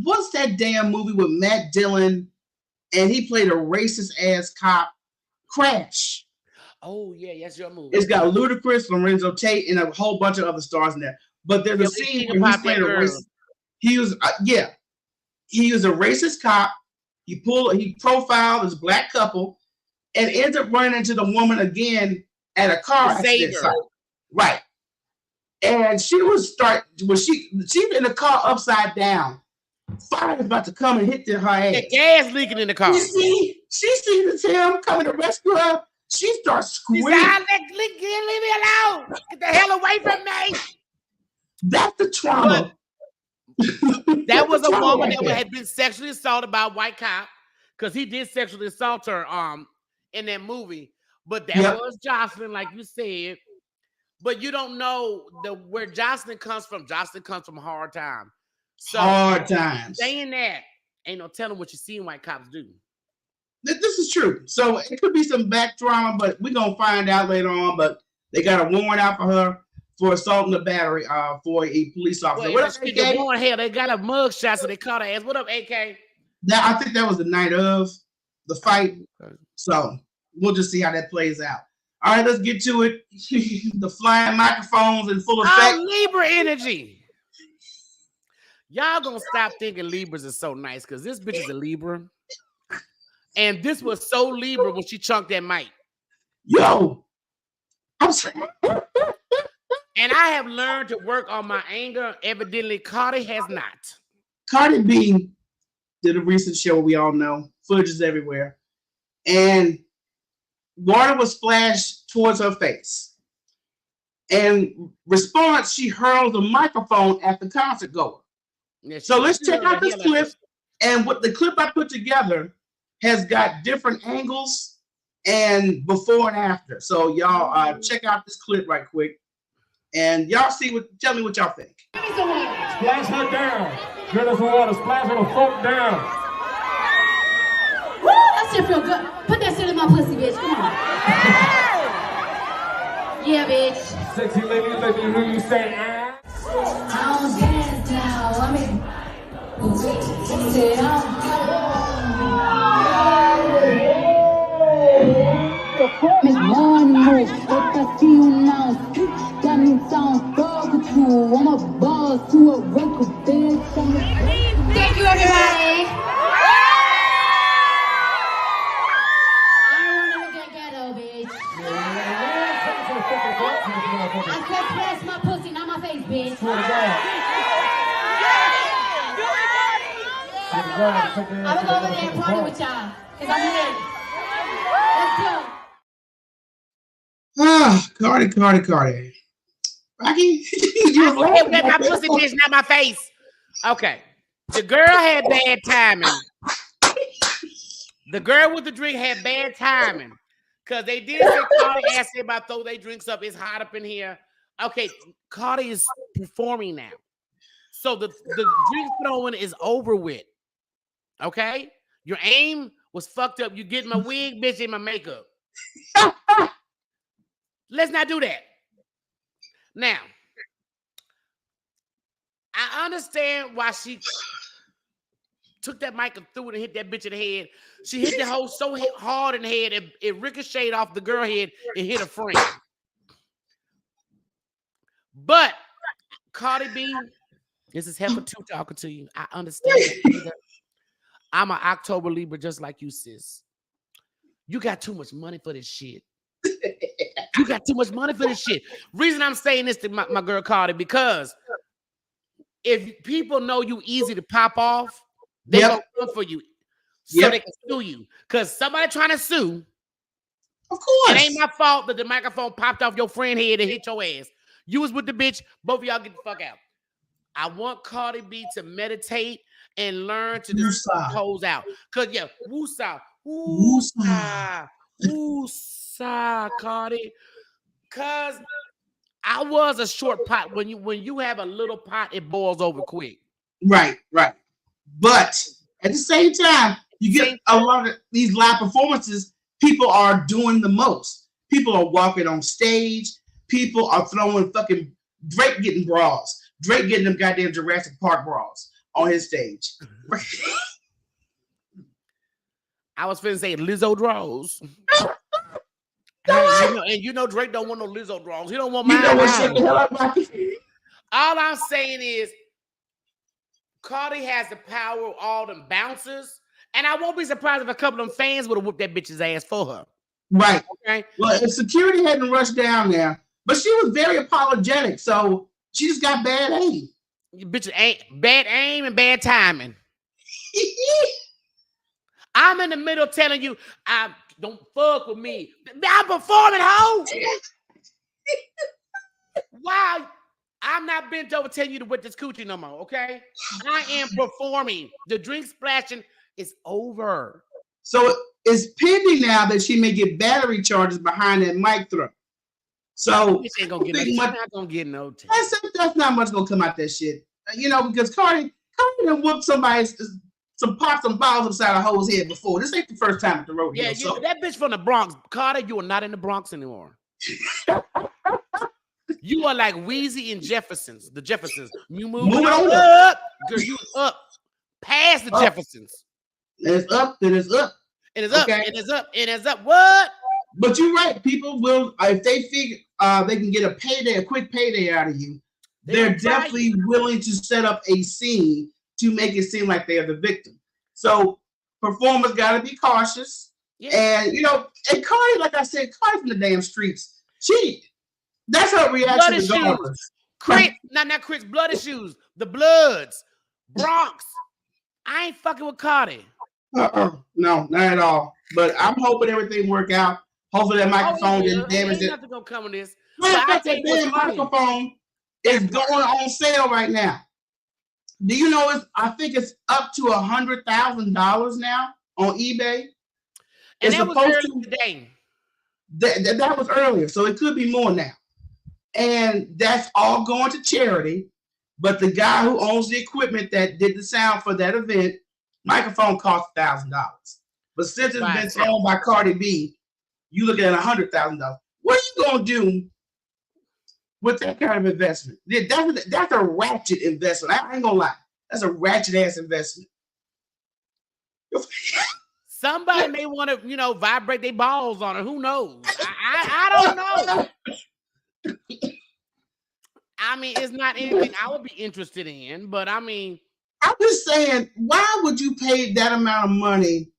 What's that damn movie with Matt Dillon and he played a racist ass cop? Crash. Oh yeah, that's your movie. It's got Ludacris, Lorenzo Tate, and a whole bunch of other stars in there. But there's a scene where he's playing a racist. He was he was a racist cop. He profiled this black couple, and ends up running into the woman again at a car accident site. Right. And she was she's in the car upside down. Fire is about to come and hit her ass. The gas leaking in the car. She sees him coming to rescue her. She starts screaming. Leave me alone. Get the hell away from me. That's the trauma. That was a woman that had been sexually assaulted by a white cop, because he did sexually assault her in that movie. But that was Joseline, like you said. But you don't know where Joseline comes from. Joseline comes from hard times. So hard times. Saying that, ain't no telling what you see white cops do. This is true. So it could be some back trauma, but we're gonna find out later on. But they got a warrant out for her for assault and battery for a police officer. Well, what up, AK? The warrant, hell, they got a mug shot, so they caught her ass. What up, AK? I think that was the night of the fight. So we'll just see how that plays out. All right, let's get to it. The flying microphones in full effect. Oh, Libra energy. Y'all gonna stop thinking Libras is so nice, because this bitch is a Libra. And this was so Libra when she chunked that mic. Yo. And I have learned to work on my anger. Evidently, Cardi has not. Cardi B did a recent show, we all know. Footage is everywhere. And water was splashed towards her face. And response, she hurls a microphone at the concert goer. Yeah, so let's check out this clip. And what the clip I put together has got different angles and before and after. So y'all check out this clip right quick. And y'all tell me what y'all think. Splash her down. Get us some water. Splash her the fuck down. Woo, that shit feel good. Put that shit in my pussy, bitch. Come on. Yeah, bitch. Sexy lady, let me hear you say ass. I don't dance now. I mean, Miss Monroe, what I see you now. Got me sound dog with you. I'm a boss to a record bitch. Thank you, everybody. I don't want to get ghetto, bitch. I said press my pussy, not my face, bitch. I'm gonna go over there and party with y'all, because I'm ready. Let's go. Ah, Cardi. Rocky, you was laughing at my pussy, bitch, not my face. Okay. The girl had bad timing. The girl with the drink had bad timing. Because they did say Cardi asked everybody throw their drinks up. It's hot up in here. Okay, Cardi is performing now. So the drink throwing is over with. Okay? Your aim was fucked up. You get my wig, bitch, and my makeup. Let's not do that. Now, I understand why she took that mic and threw it and hit that bitch in the head. She hit the hole so hard in the head, it ricocheted off the girl head and hit her friend. But, Cardi B, this is Heifer 2 talking to you. I understand that. I'm an October Libra just like you, sis. You got too much money for this shit. You got too much money for this shit. Reason I'm saying this to my girl Cardi, because if people know you easy to pop off, they gonna come for you. So they can sue you. Because somebody trying to sue. Of course. It ain't my fault that the microphone popped off your friend's head and hit your ass. You was with the bitch. Both of y'all get the fuck out. I want Cardi B to meditate and learn to just pose out. Because, woosah. Woosah. Woosah, Cardi. Because I was a short pot. When you have a little pot, it boils over quick. Right. But at the same time, you get a lot of these live performances, people are doing the most. People are walking on stage. People are throwing fucking Drake getting bras. Drake getting them goddamn Jurassic Park bras on his stage. I was finna say Lizzo draws. You know Drake don't want no Lizzo draws. He don't want mine. All I'm saying is Cardi has the power of all them bouncers, and I won't be surprised if a couple of them fans would have whooped that bitch's ass for her. Right. Okay. Well, security hadn't rushed down there, but she was very apologetic. So she just got bad aim. You bitches ain't bad aim and bad timing. I'm in the middle telling you, I don't fuck with me. I'm performing, hoe. Wow. I'm not bent over telling you to wet this coochie no more, okay? I am performing. The drink splashing is over. So it's pending now that she may get battery charges behind that mic throw. So She ain't gonna get no, she's not gonna get no time. That's not much gonna come out that shit. You know, because Cardi done whooped somebody's some balls upside a hoe's head before. This ain't the first time at the rodeo. Yeah, so. that bitch from the Bronx. Carter, you are not in the Bronx anymore. You are like Wheezy and Jeffersons. The Jeffersons. You moving on up. Girl, you up. Past the Jeffersons. It's up, then it's up. And it's up, and it's up, and it's up. What? But you're right. People will, if they figure they can get a quick payday out of you, they're definitely willing to set up a scene to make it seem like they are the victim. So performers got to be cautious. Yeah. And, you know, and Cardi, like I said, Cardi from the damn streets. That's her reaction to Gossipers. Chris, not Chris, Bloody Shoes, the Bloods, Bronx. I ain't fucking with Cardi. No, not at all. But I'm hoping everything work out. Hopefully that microphone didn't damage it. Nothing gonna come with this. That damn microphone is going on sale right now. Do you know I think it's up to $100,000 now on eBay. And that was earlier today. That was earlier, so it could be more now. And that's all going to charity. But the guy who owns the equipment that did the sound for that event, microphone cost $1,000. But since it's been thrown by Cardi B, you look at $100,000. What are you gonna do with that kind of investment? That's a ratchet investment. I ain't gonna lie. That's a ratchet ass investment. Somebody may want to, you know, vibrate their balls on it. Who knows? I don't know. I mean, it's not anything I would be interested in, but I mean, I'm just saying, why would you pay that amount of money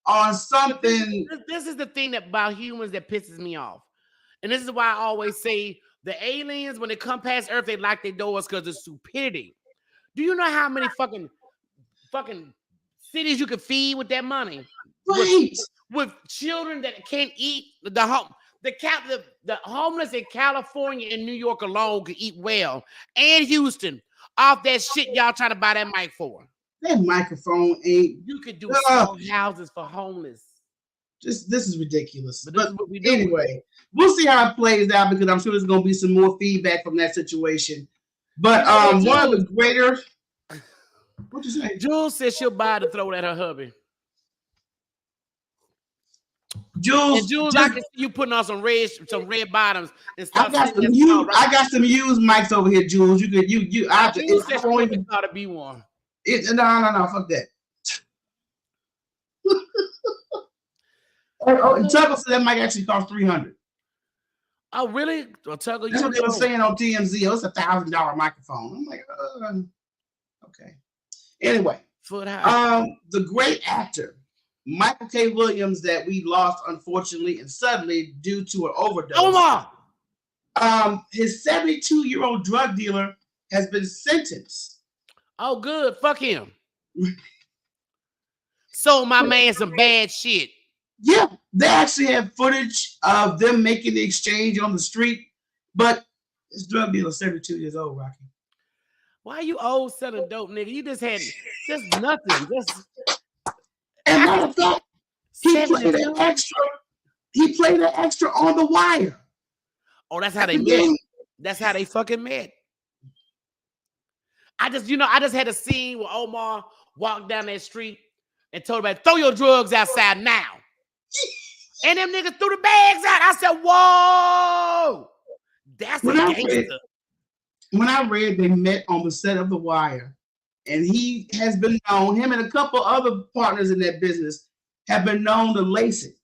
on something? This is the thing about humans that pisses me off. And this is why I always say the aliens, when they come past Earth, they lock their doors because of stupidity. Do you know how many fucking cities you could feed with that money? Right. With children that can't eat, the homeless in California and New York alone could eat well, and Houston off that shit y'all trying to buy that mic for. That microphone ain't. You could do small houses for homeless. This is ridiculous. But this is what we do. Anyway, we'll see how it plays out because I'm sure there's going to be some more feedback from that situation. But one of the greater. What you say? Jules says she'll buy to throw at her hubby. Jules, I can see you putting on some red bottoms and stuff. I got some used mics over here, Jules. You could you. I don't even thought to be one. No, fuck that. Tucker said that mic actually cost $300. Oh, really? Well, Tucker, that's what they were saying on TMZ. It's $1,000 microphone. I'm like, okay. Anyway, the great actor Michael K. Williams that we lost unfortunately and suddenly due to an overdose. His 72-year-old drug dealer has been sentenced. Oh, good. Fuck him. Sold my man some bad shit. Yeah, they actually have footage of them making the exchange on the street, but this drug dealer is 72 years old, Rocky. Why are you old selling dope, nigga? You just had just nothing. And matter of fact, he played an extra on The Wire. Oh, that's how they met. That's how they fucking met. I just had a scene where Omar walked down that street and told everybody, throw your drugs outside now. And them niggas threw the bags out. I said, whoa, that's a gangster. When I read they met on the set of The Wire, and he has been known, him and a couple other partners in that business have been known to lace it.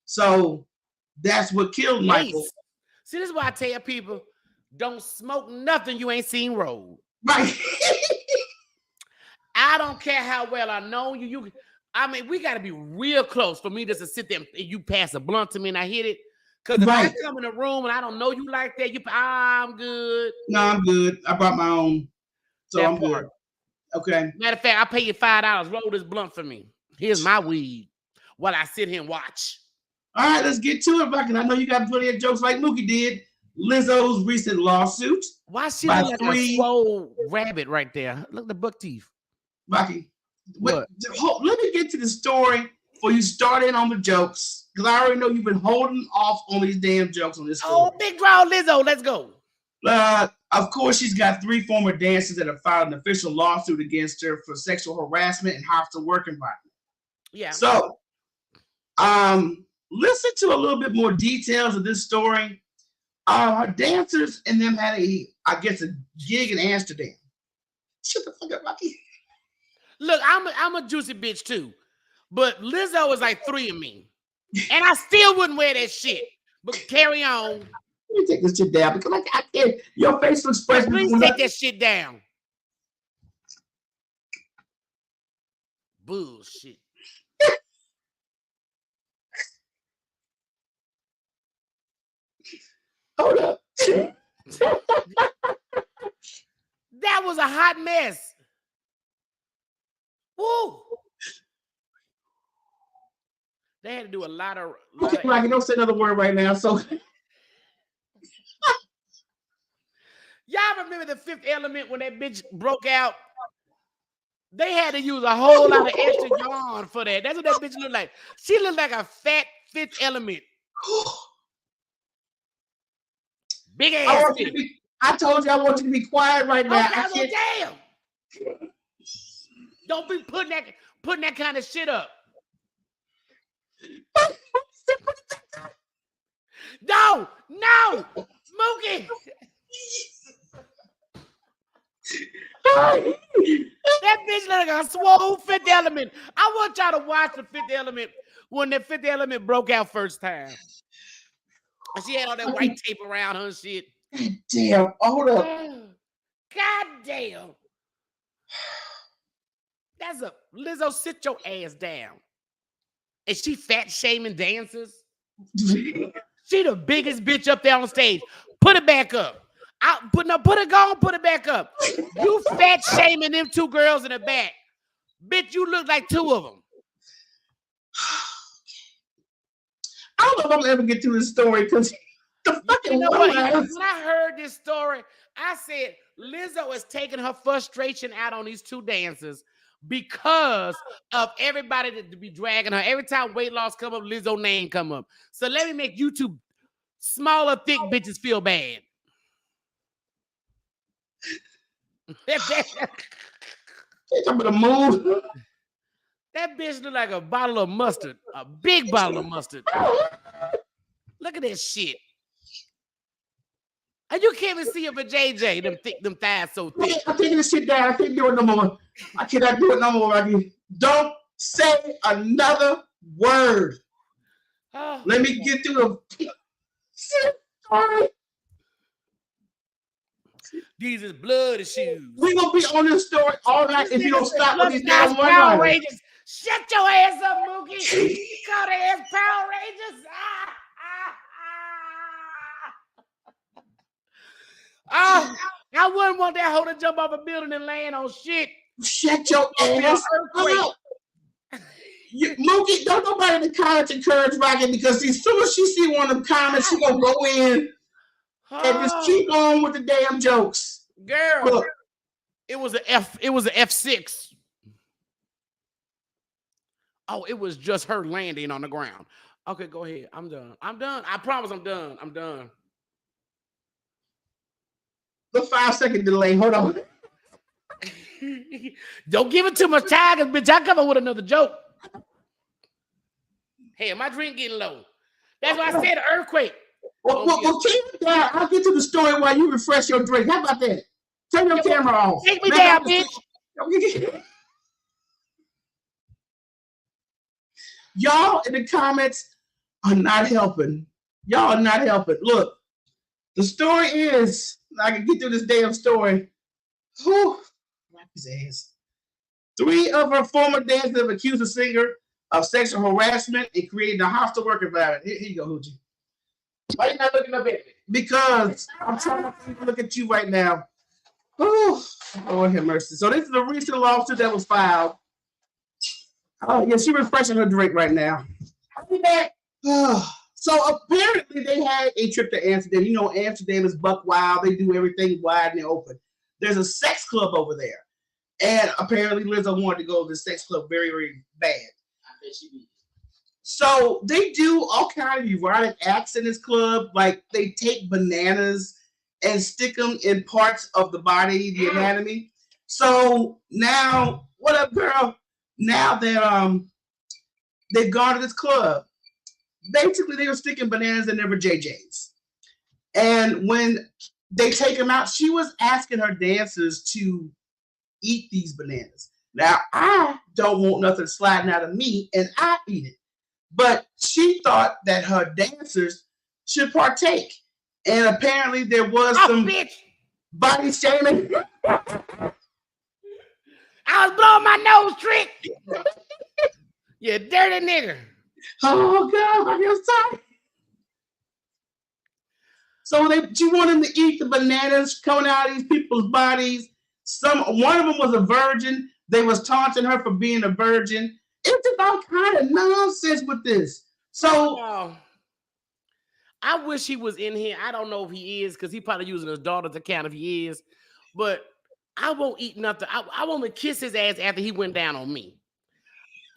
So that's what killed Michael. See, this is why I tell people, don't smoke nothing you ain't seen roll. Right. I don't care how well I know you. I mean, we got to be real close for me just to sit there and you pass a blunt to me and I hit it. Because if I come in the room and I don't know you like that, I'm good. No, I'm good. I brought my own. So I'm good. Okay. Matter of fact, I'll pay you $5. Roll this blunt for me. Here's my weed while I sit here and watch. All right, let's get to it, Bucky. I know you got plenty of jokes like Mookie did. Lizzo's recent lawsuit. Why she look like a swole rabbit right there? Look at the buck teeth. Bucky, let me get to the story before you start in on the jokes, because I already know you've been holding off on these damn jokes on this story. Oh, big draw Lizzo, let's go. Of course, she's got 3 former dancers that have filed an official lawsuit against her for sexual harassment and hostile work environment. Yeah. So, listen to a little bit more details of this story. Our dancers and them had a gig in Amsterdam. Shut the fuck up, Rocky. Look, I'm a juicy bitch too, but Lizzo is like 3 of me, and I still wouldn't wear that shit. But carry on. Let me take this shit down because I can't. Your facial expression. Please take that shit down. Bullshit. Hold up. That was a hot mess. Woo. They had to do a lot of. Rocky, don't say another word right now. So. Y'all remember the Fifth Element when that bitch broke out? They had to use a whole lot of extra yarn for that. That's what that bitch looked like. She looked like a fat Fifth Element. Big ass. I told you I want you to be quiet right now. Okay, well, damn. Don't be putting that kind of shit up. No, Mookie. That bitch look like a swole Fifth Element. I want y'all to watch the Fifth Element when the Fifth Element broke out first time. And she had all that white tape around her and shit. Damn, hold up. God damn. That's a Lizzo, sit your ass down. Is she fat shaming dancers? She the biggest bitch up there on stage. Put it back up. Put it back up. You fat shaming them 2 girls in the back. Bitch, you look like 2 of them. I don't know if I'm ever get through this story because the fucking when I heard this story, I said Lizzo is taking her frustration out on these 2 dancers because of everybody to be dragging her. Every time weight loss come up, Lizzo name come up. So let me make you 2 smaller, thick bitches feel bad. I'm gonna move. That bitch look like a bottle of mustard, a big bottle of mustard. Look at this shit. And you can't even see it for JJ. Them thighs so thick. I'm taking this shit down. I can't do it no more. I cannot do it no more, Rocky. Don't say another word. Oh, let me get through the story. These is blood issues. We're gonna be on this story all night if you don't stop with these damn Power Rangers. Shut your ass up, Mookie. You call their ass Power Rangers. Oh, I wouldn't want that hoe to jump off a building and land on shit. Shut your ass up. Mookie, don't nobody in the comments encourage Rocky because as soon as she see one of them comments, she gonna go in and just keep on with the damn jokes. Girl, look, it was an F6. Oh, it was just her landing on the ground. Okay, go ahead. I'm done. I promise I'm done. The 5-second delay. Hold on. Don't give it too much time, bitch. I come up with another joke. Hey, my drink getting low. That's why I said earthquake. Well, keep it down. I'll get to the story while you refresh your drink. How about that? Turn your camera off. Take me down, bitch. Y'all in the comments are not helping. Y'all are not helping. Look, the story is, I can get through this damn story. Whew. Wrap his ass. 3 of her former dancers have accused the singer of sexual harassment and creating a hostile work environment. Here you go, Hoochie. Why are you not looking up at me? Because I'm trying to look at you right now. Oh, Lord have mercy. So this is a recent lawsuit that was filed. Oh, yeah, she's refreshing her drink right now. I'll be back. So apparently they had a trip to Amsterdam. You know, Amsterdam is buck wild. They do everything wide and open. There's a sex club over there. And apparently Lizzo wanted to go to the sex club very, very bad. I bet she did. So they do all kind of erotic acts in this club. Like they take bananas and stick them in parts of the body, the anatomy. So now, what up, girl? Now they've gone to this club. Basically, they were sticking bananas in their JJs. And when they take them out, she was asking her dancers to eat these bananas. Now, I don't want nothing sliding out of me, and I eat it. But she thought that her dancers should partake. And apparently there was some body shaming. I was blowing my nose, Trick. You dirty nigger. Oh, God, I'm sorry. So she wanted them to eat the bananas coming out of these people's bodies. One of them was a virgin. They was taunting her for being a virgin. It's just all kind of nonsense with this. So I wish he was in here. I don't know if he is because he probably using his daughter's account if he is. But I won't eat nothing. I want to kiss his ass after he went down on me.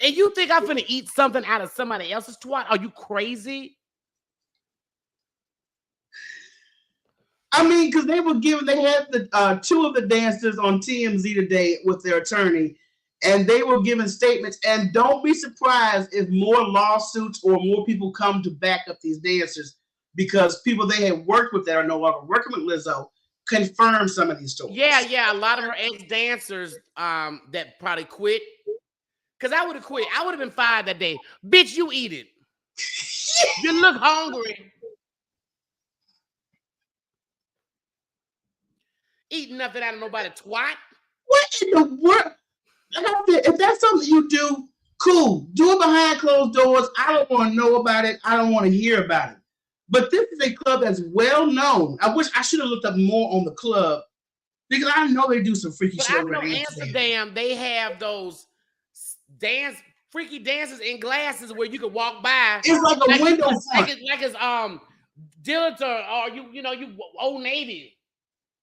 And you think I'm finna eat something out of somebody else's twat? Are you crazy? I mean, because they had the 2 of the dancers on TMZ today with their attorney, and they were giving statements. And don't be surprised if more lawsuits or more people come to back up these dancers because people they had worked with that are no longer working with Lizzo confirm some of these stories. Yeah. A lot of her ex-dancers that probably quit. Because I would have quit. I would have been fired that day. Bitch, you eat it. You look hungry. Eating nothing out of nobody twat. What in the world? If that's something you do, cool. Do it behind closed doors. I don't want to know about it. I don't want to hear about it. But this is a club that's well known. I wish I should have looked up more on the club because I know they do some freaky shit over in Amsterdam. They have those freaky dances in glasses where you can walk by. It's like a window front. Like it's Dillard or you Old Navy.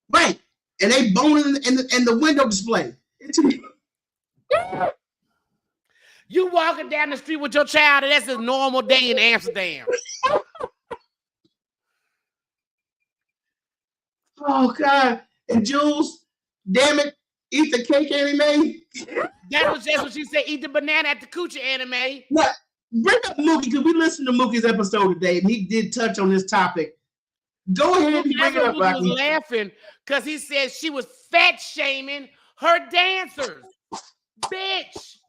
Right. And they boning in the window display. You walking down the street with your child, and that's a normal day in Amsterdam. Oh, God. And Jules, damn it, eat the cake anime. That's what she said, eat the banana at the coochie anime. Now, bring up Mookie, because we listened to Mookie's episode today, and he did touch on this topic. Go ahead and bring it up, Rocky. He was laughing because he said she was fat shaming her dancers. Bitch.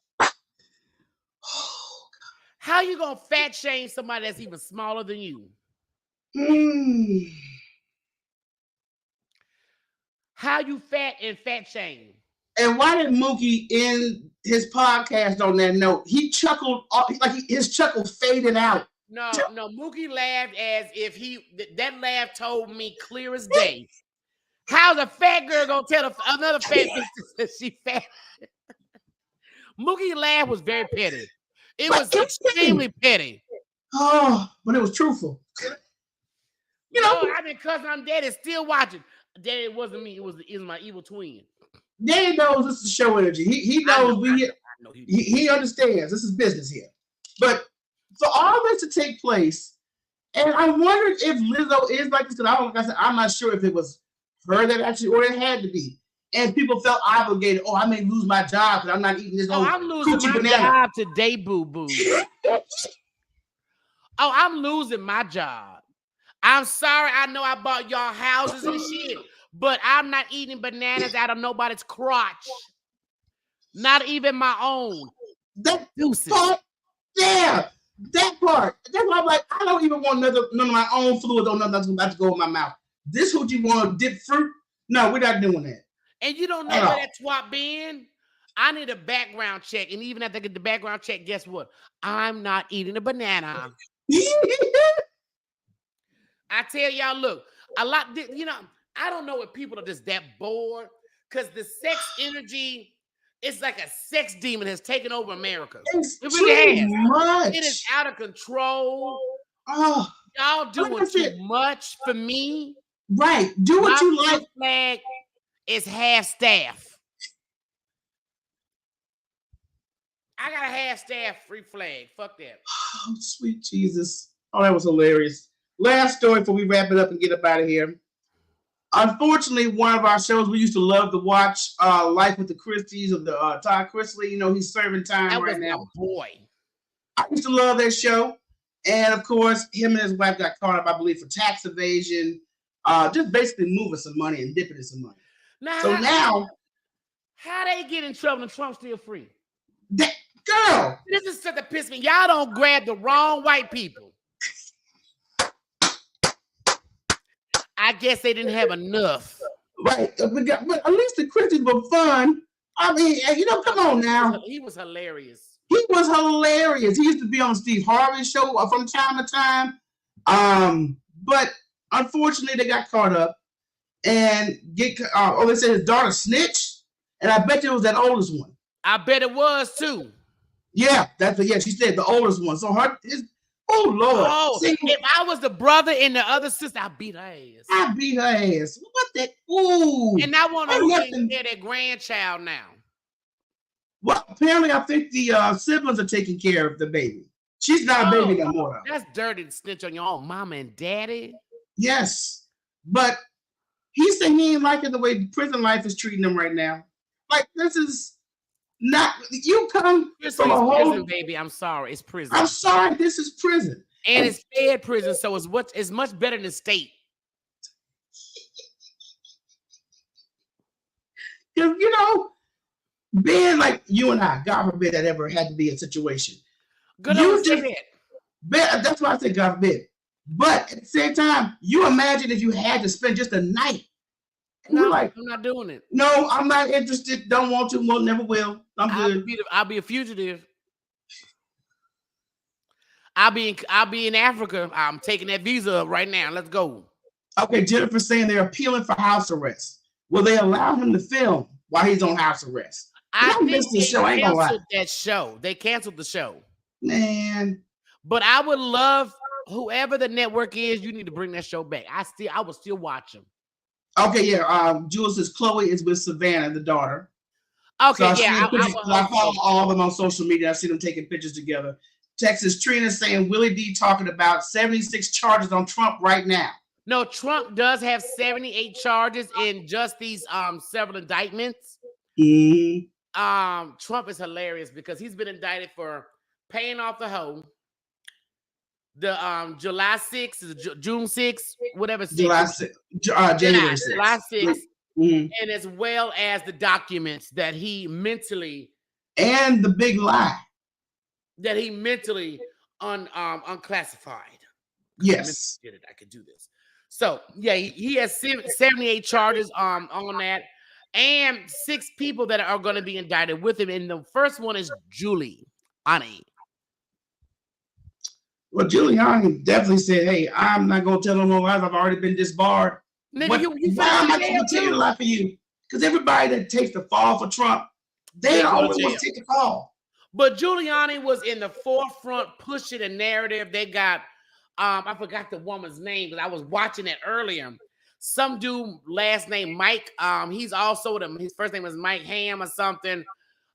How you gonna fat shame somebody that's even smaller than you? How you fat shame? And why did Mookie end his podcast on that note? He chuckled, his chuckle faded out. No, Mookie laughed as if that laugh told me clear as day. How's a fat girl gonna tell another fat bitch that she fat? Mookie's laugh was very petty. It was extremely petty. Oh, but it was truthful. I've been cussing. I'm Daddy still watching. Daddy, it wasn't me. It was my evil twin. Daddy knows this is show energy. He knows he understands this is business here. But for all this to take place, and I wondered if Lizzo is like this, because I'm not sure if it was her that actually, or it had to be. And people felt obligated. Oh, I may lose my job because I'm not eating this. I'm losing my job today, boo-boo. I'm losing my job. I'm sorry. I know I bought y'all houses and shit, but I'm not eating bananas out of nobody's crotch. Not even my own. That part, yeah. That part. That's why I'm like, I don't even want none of my own fluid or nothing that's about to go in my mouth. This what you want to dip fruit? No, we're not doing that. And you don't know where that twat been? I need a background check. And even after I get the background check, guess what? I'm not eating a banana. I tell y'all, look, a lot, I don't know if people are just that bored because the sex energy, it's like a sex demon has taken over America. It's It really has. much. It is out of control. Oh, Y'all doing too much for me. Right. Do what you like. Flag is half staff. I got a half staff free flag. Fuck that. Oh, sweet Jesus. Oh, that was hilarious. Last story before we wrap it up and get up out of here. Unfortunately, one of our shows we used to love to watch, Life with the Christies of the Todd Chrisley. He's serving time right now. My boy. I used to love that show. And of course, him and his wife got caught up, I believe, for tax evasion, just basically moving some money and dipping in some money. Now, how they get in trouble and Trump's still free? That girl. This is stuff that piss me. Y'all don't grab the wrong white people. I guess they didn't have enough. Right. But at least the Christians were fun. I mean, come on now. He was hilarious. He was hilarious. He used to be on Steve Harvey's show from time to time. But unfortunately, they got caught up and they said his daughter snitched. And I bet it was that oldest one. I bet it was too. Yeah, she said the oldest one. So oh Lord. Oh, if I was the brother and the other sister, I'd beat her ass. What that? Ooh. And I want to take care of that grandchild now. Well, apparently I think the siblings are taking care of the baby. She's not a baby no more. That's dirty to snitch on your own mama and daddy. Yes. But he said he ain't liking the way prison life is treating him right now. Like, this is not, you come from a whole prison, baby. I'm sorry, it's prison. I'm sorry, this is prison. And it's fed prison, so it's much better than state. Because, being like you and I, God forbid that ever had to be a situation. Good that's why I said God forbid. But at the same time, you imagine if you had to spend just a night. No, I'm not doing it. No, I'm not interested. Don't want to. Won't, never will. I'm good. I'll be a fugitive. I'll be in Africa. I'm taking that visa up right now. Let's go. Okay, Jennifer's saying they're appealing for house arrest. Will they allow him to film while he's on house arrest? I think they canceled that show. They canceled the show. Man. But I would love whoever the network is, you need to bring that show back. I will still watch them. Okay, yeah. Jules says Chloe is with Savannah, the daughter. Okay, so yeah. I follow all of them on social media. I see them taking pictures together. Texas Trina saying Willie D talking about 76 charges on Trump right now. No, Trump does have 78 charges in just these several indictments. Mm-hmm. Trump is hilarious because he's been indicted for paying off the hoe. The July 6th, June 6th, whatever. January 6th. July 6th. Mm-hmm. And as well as the documents that he mentally and the big lie that he mentally unclassified. Yes, I could do this. So yeah, he has 78 charges on that, and 6 people that are going to be indicted with him. And the first one is Giuliani. Well, Giuliani definitely said, "Hey, I'm not going to tell no lies. I've already been disbarred." Nigga, why am I going to tell you a lie for you? Because everybody that takes the fall for Trump, they always want to take the fall. But Giuliani was in the forefront pushing the narrative. They got, I forgot the woman's name, but I was watching it earlier. Some dude, last name Mike. He's also his first name is Mike Ham or something.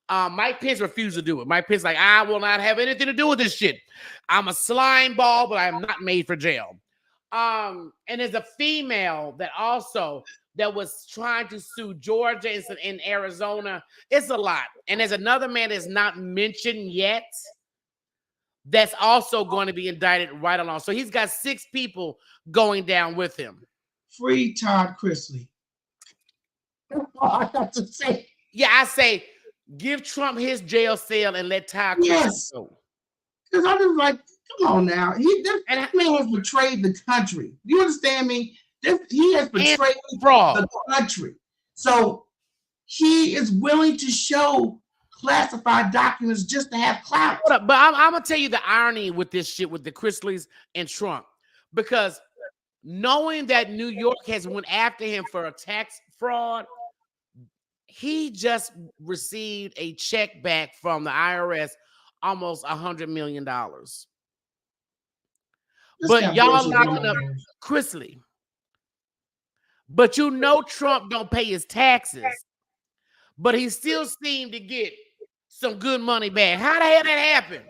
Mike Pence refused to do it. Mike Pence like, I will not have anything to do with this shit. I'm a slime ball, but I'm not made for jail. And there's a female that was trying to sue Georgia and Arizona. It's a lot. And there's another man that's not mentioned yet that's also going to be indicted right along. So he's got 6 people going down with him. Free Todd Chrisley. That's all I got to say. Yeah, I say give Trump his jail cell and let Todd Chrisley go. Because I'm just like, come on now. That man has betrayed the country. Do you understand me? He has betrayed the country. So he is willing to show classified documents just to have clout. But I'm gonna tell you the irony with this shit with the Chrisleys and Trump, because knowing that New York has went after him for a tax fraud, he just received a check back from the IRS, almost $100 million. But y'all locking up Chrisley. But you know Trump don't pay his taxes, but he still seemed to get some good money back. How the hell that happened?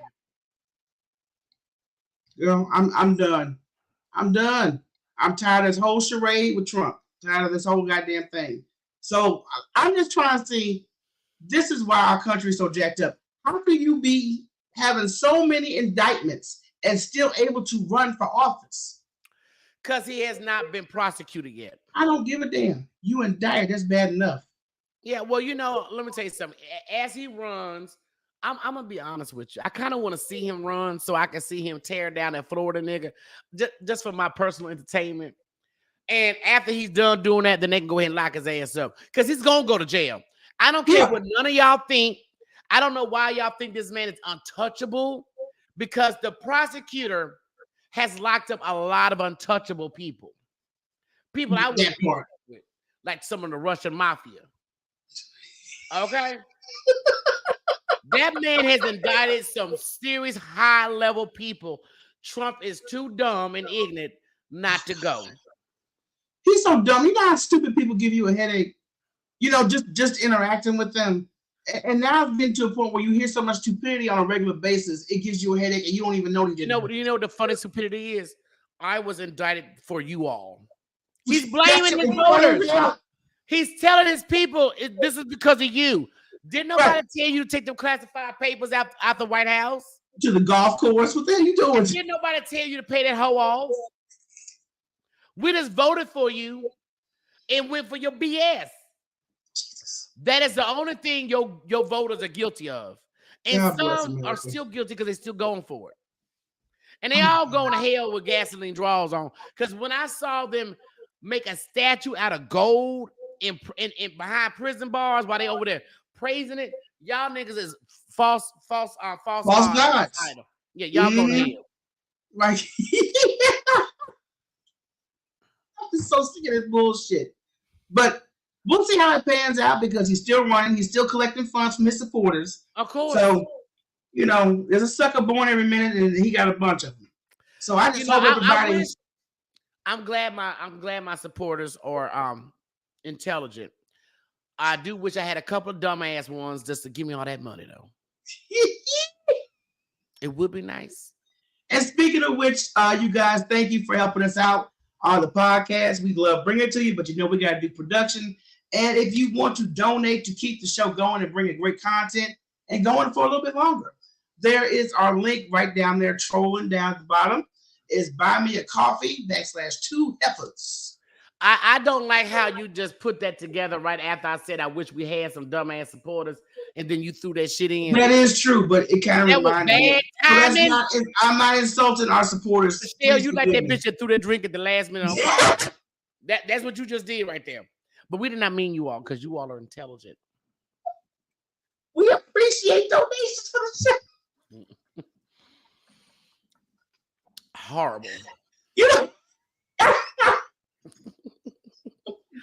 I'm done. I'm done. I'm tired of this whole charade with Trump. Tired of this whole goddamn thing. So I'm just trying to see, this is why our country is so jacked up. How can you be having so many indictments and still able to run for office? Because he has not been prosecuted yet. I don't give a damn. You indicted, that's bad enough. Yeah, well, you know, let me tell you something. As he runs, I'm going to be honest with you. I kind of want to see him run so I can see him tear down that Florida nigga, just for my personal entertainment. And after he's done doing that, then they can go ahead and lock his ass up, because he's going to go to jail. I don't care what none of y'all think. I don't know why y'all think this man is untouchable, because the prosecutor has locked up a lot of untouchable people. People I wouldn't work with, like some of the Russian mafia. Okay? That man has indicted some serious high-level people. Trump is too dumb and ignorant not to go. He's so dumb. You know how stupid people give you a headache? You know, just interacting with them. And now I've been to a point where you hear so much stupidity on a regular basis, it gives you a headache and you don't even know you did. You know what the funny stupidity is? I was indicted for you all. He's blaming his voters. He's telling his people, this is because of you. Didn't nobody tell you to take them classified papers out the White House? To the golf course? What the hell are you doing? Didn't nobody tell you to pay that hoe off? We just voted for you and went for your BS. Jesus. That is the only thing your voters are guilty of. And some are still guilty because they're still going for it. And they all going to hell with gasoline draws on. Because when I saw them make a statue out of gold in behind prison bars while they over there praising it, y'all niggas is false gods. Yeah, y'all going to hell. Like, I'm just so sick of this bullshit. But we'll see how it pans out, because he's still running. He's still collecting funds from his supporters. Of course. So, you know, there's a sucker born every minute, and he got a bunch of them. So I just hope everybody. I'm glad my supporters are intelligent. I do wish I had a couple of dumbass ones just to give me all that money, though. It would be nice. And speaking of which, you guys, thank you for helping us out on the podcast. We love bringing it to you, but you know we got to do production. And if you want to donate to keep the show going and bring a great content and going for a little bit longer, there is our link right down there, trolling down at the bottom. Is buy me a coffee /2 heifers. I don't like how you just put that together right after I said I wish we had some dumbass supporters, and then you threw that shit in. That is true, but it kind of reminded me. So I'm not insulting our supporters. Michelle, you like that bitch that threw that drink at the last minute. That's what you just did right there. But we did not mean you all, because you all are intelligent. We appreciate donations for the show. Horrible. You know.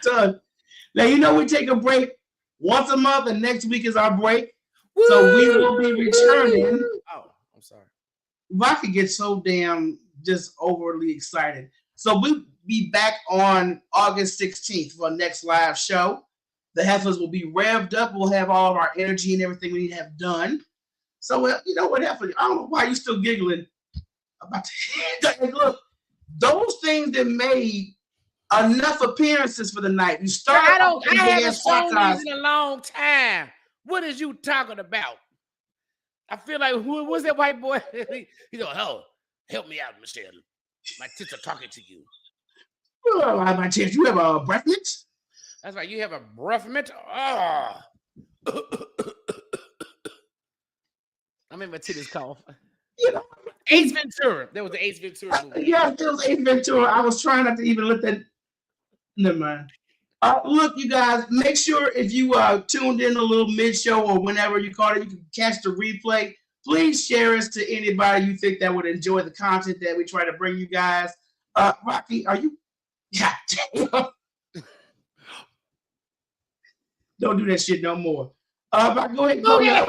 Done. Now, you know, we take a break once a month, and next week is our break. Woo! So we will be returning. Oh, I'm sorry. I could get so damn just overly excited. So we'll be back on August 16th for our next live show. The heifers will be revved up. We'll have all of our energy and everything we need to have done. So, you know what, heifer? I don't know why you're still giggling about the look. Those things that made enough appearances for the night. You started. I haven't shown these in a long time. What is you talking about? I feel like who's that white boy? He's like, "Oh, help me out, Michelle. My tits are talking to you." Oh, my tits. You have a breath mint? That's right. You have a breath mint. Oh. I mean, my titties cough. You know, Ace Ventura. There was the Ace Ventura movie. Yeah, there was Ace Ventura. I was trying not to even let that. Never mind. Look, you guys, make sure if you tuned in a little mid-show or whenever you caught it, you can catch the replay. Please share us to anybody you think that would enjoy the content that we try to bring you guys. Rocky, are you? Yeah. Don't do that shit no more. But go ahead and go now.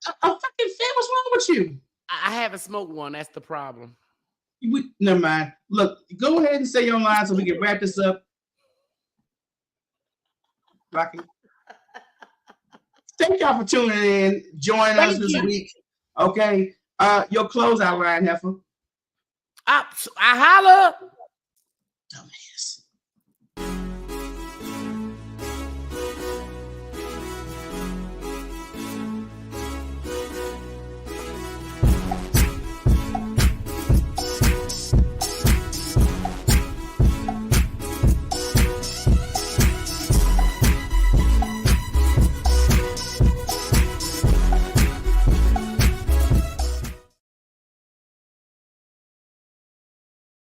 A fucking fan, what's wrong with you? I haven't smoked one. That's the problem. Never mind. Look, go ahead and say your line so we can wrap this up. Rocky. Thank y'all for tuning in, joining us this week. Okay. Your closeout line, Heifer. I holla. Dumbass.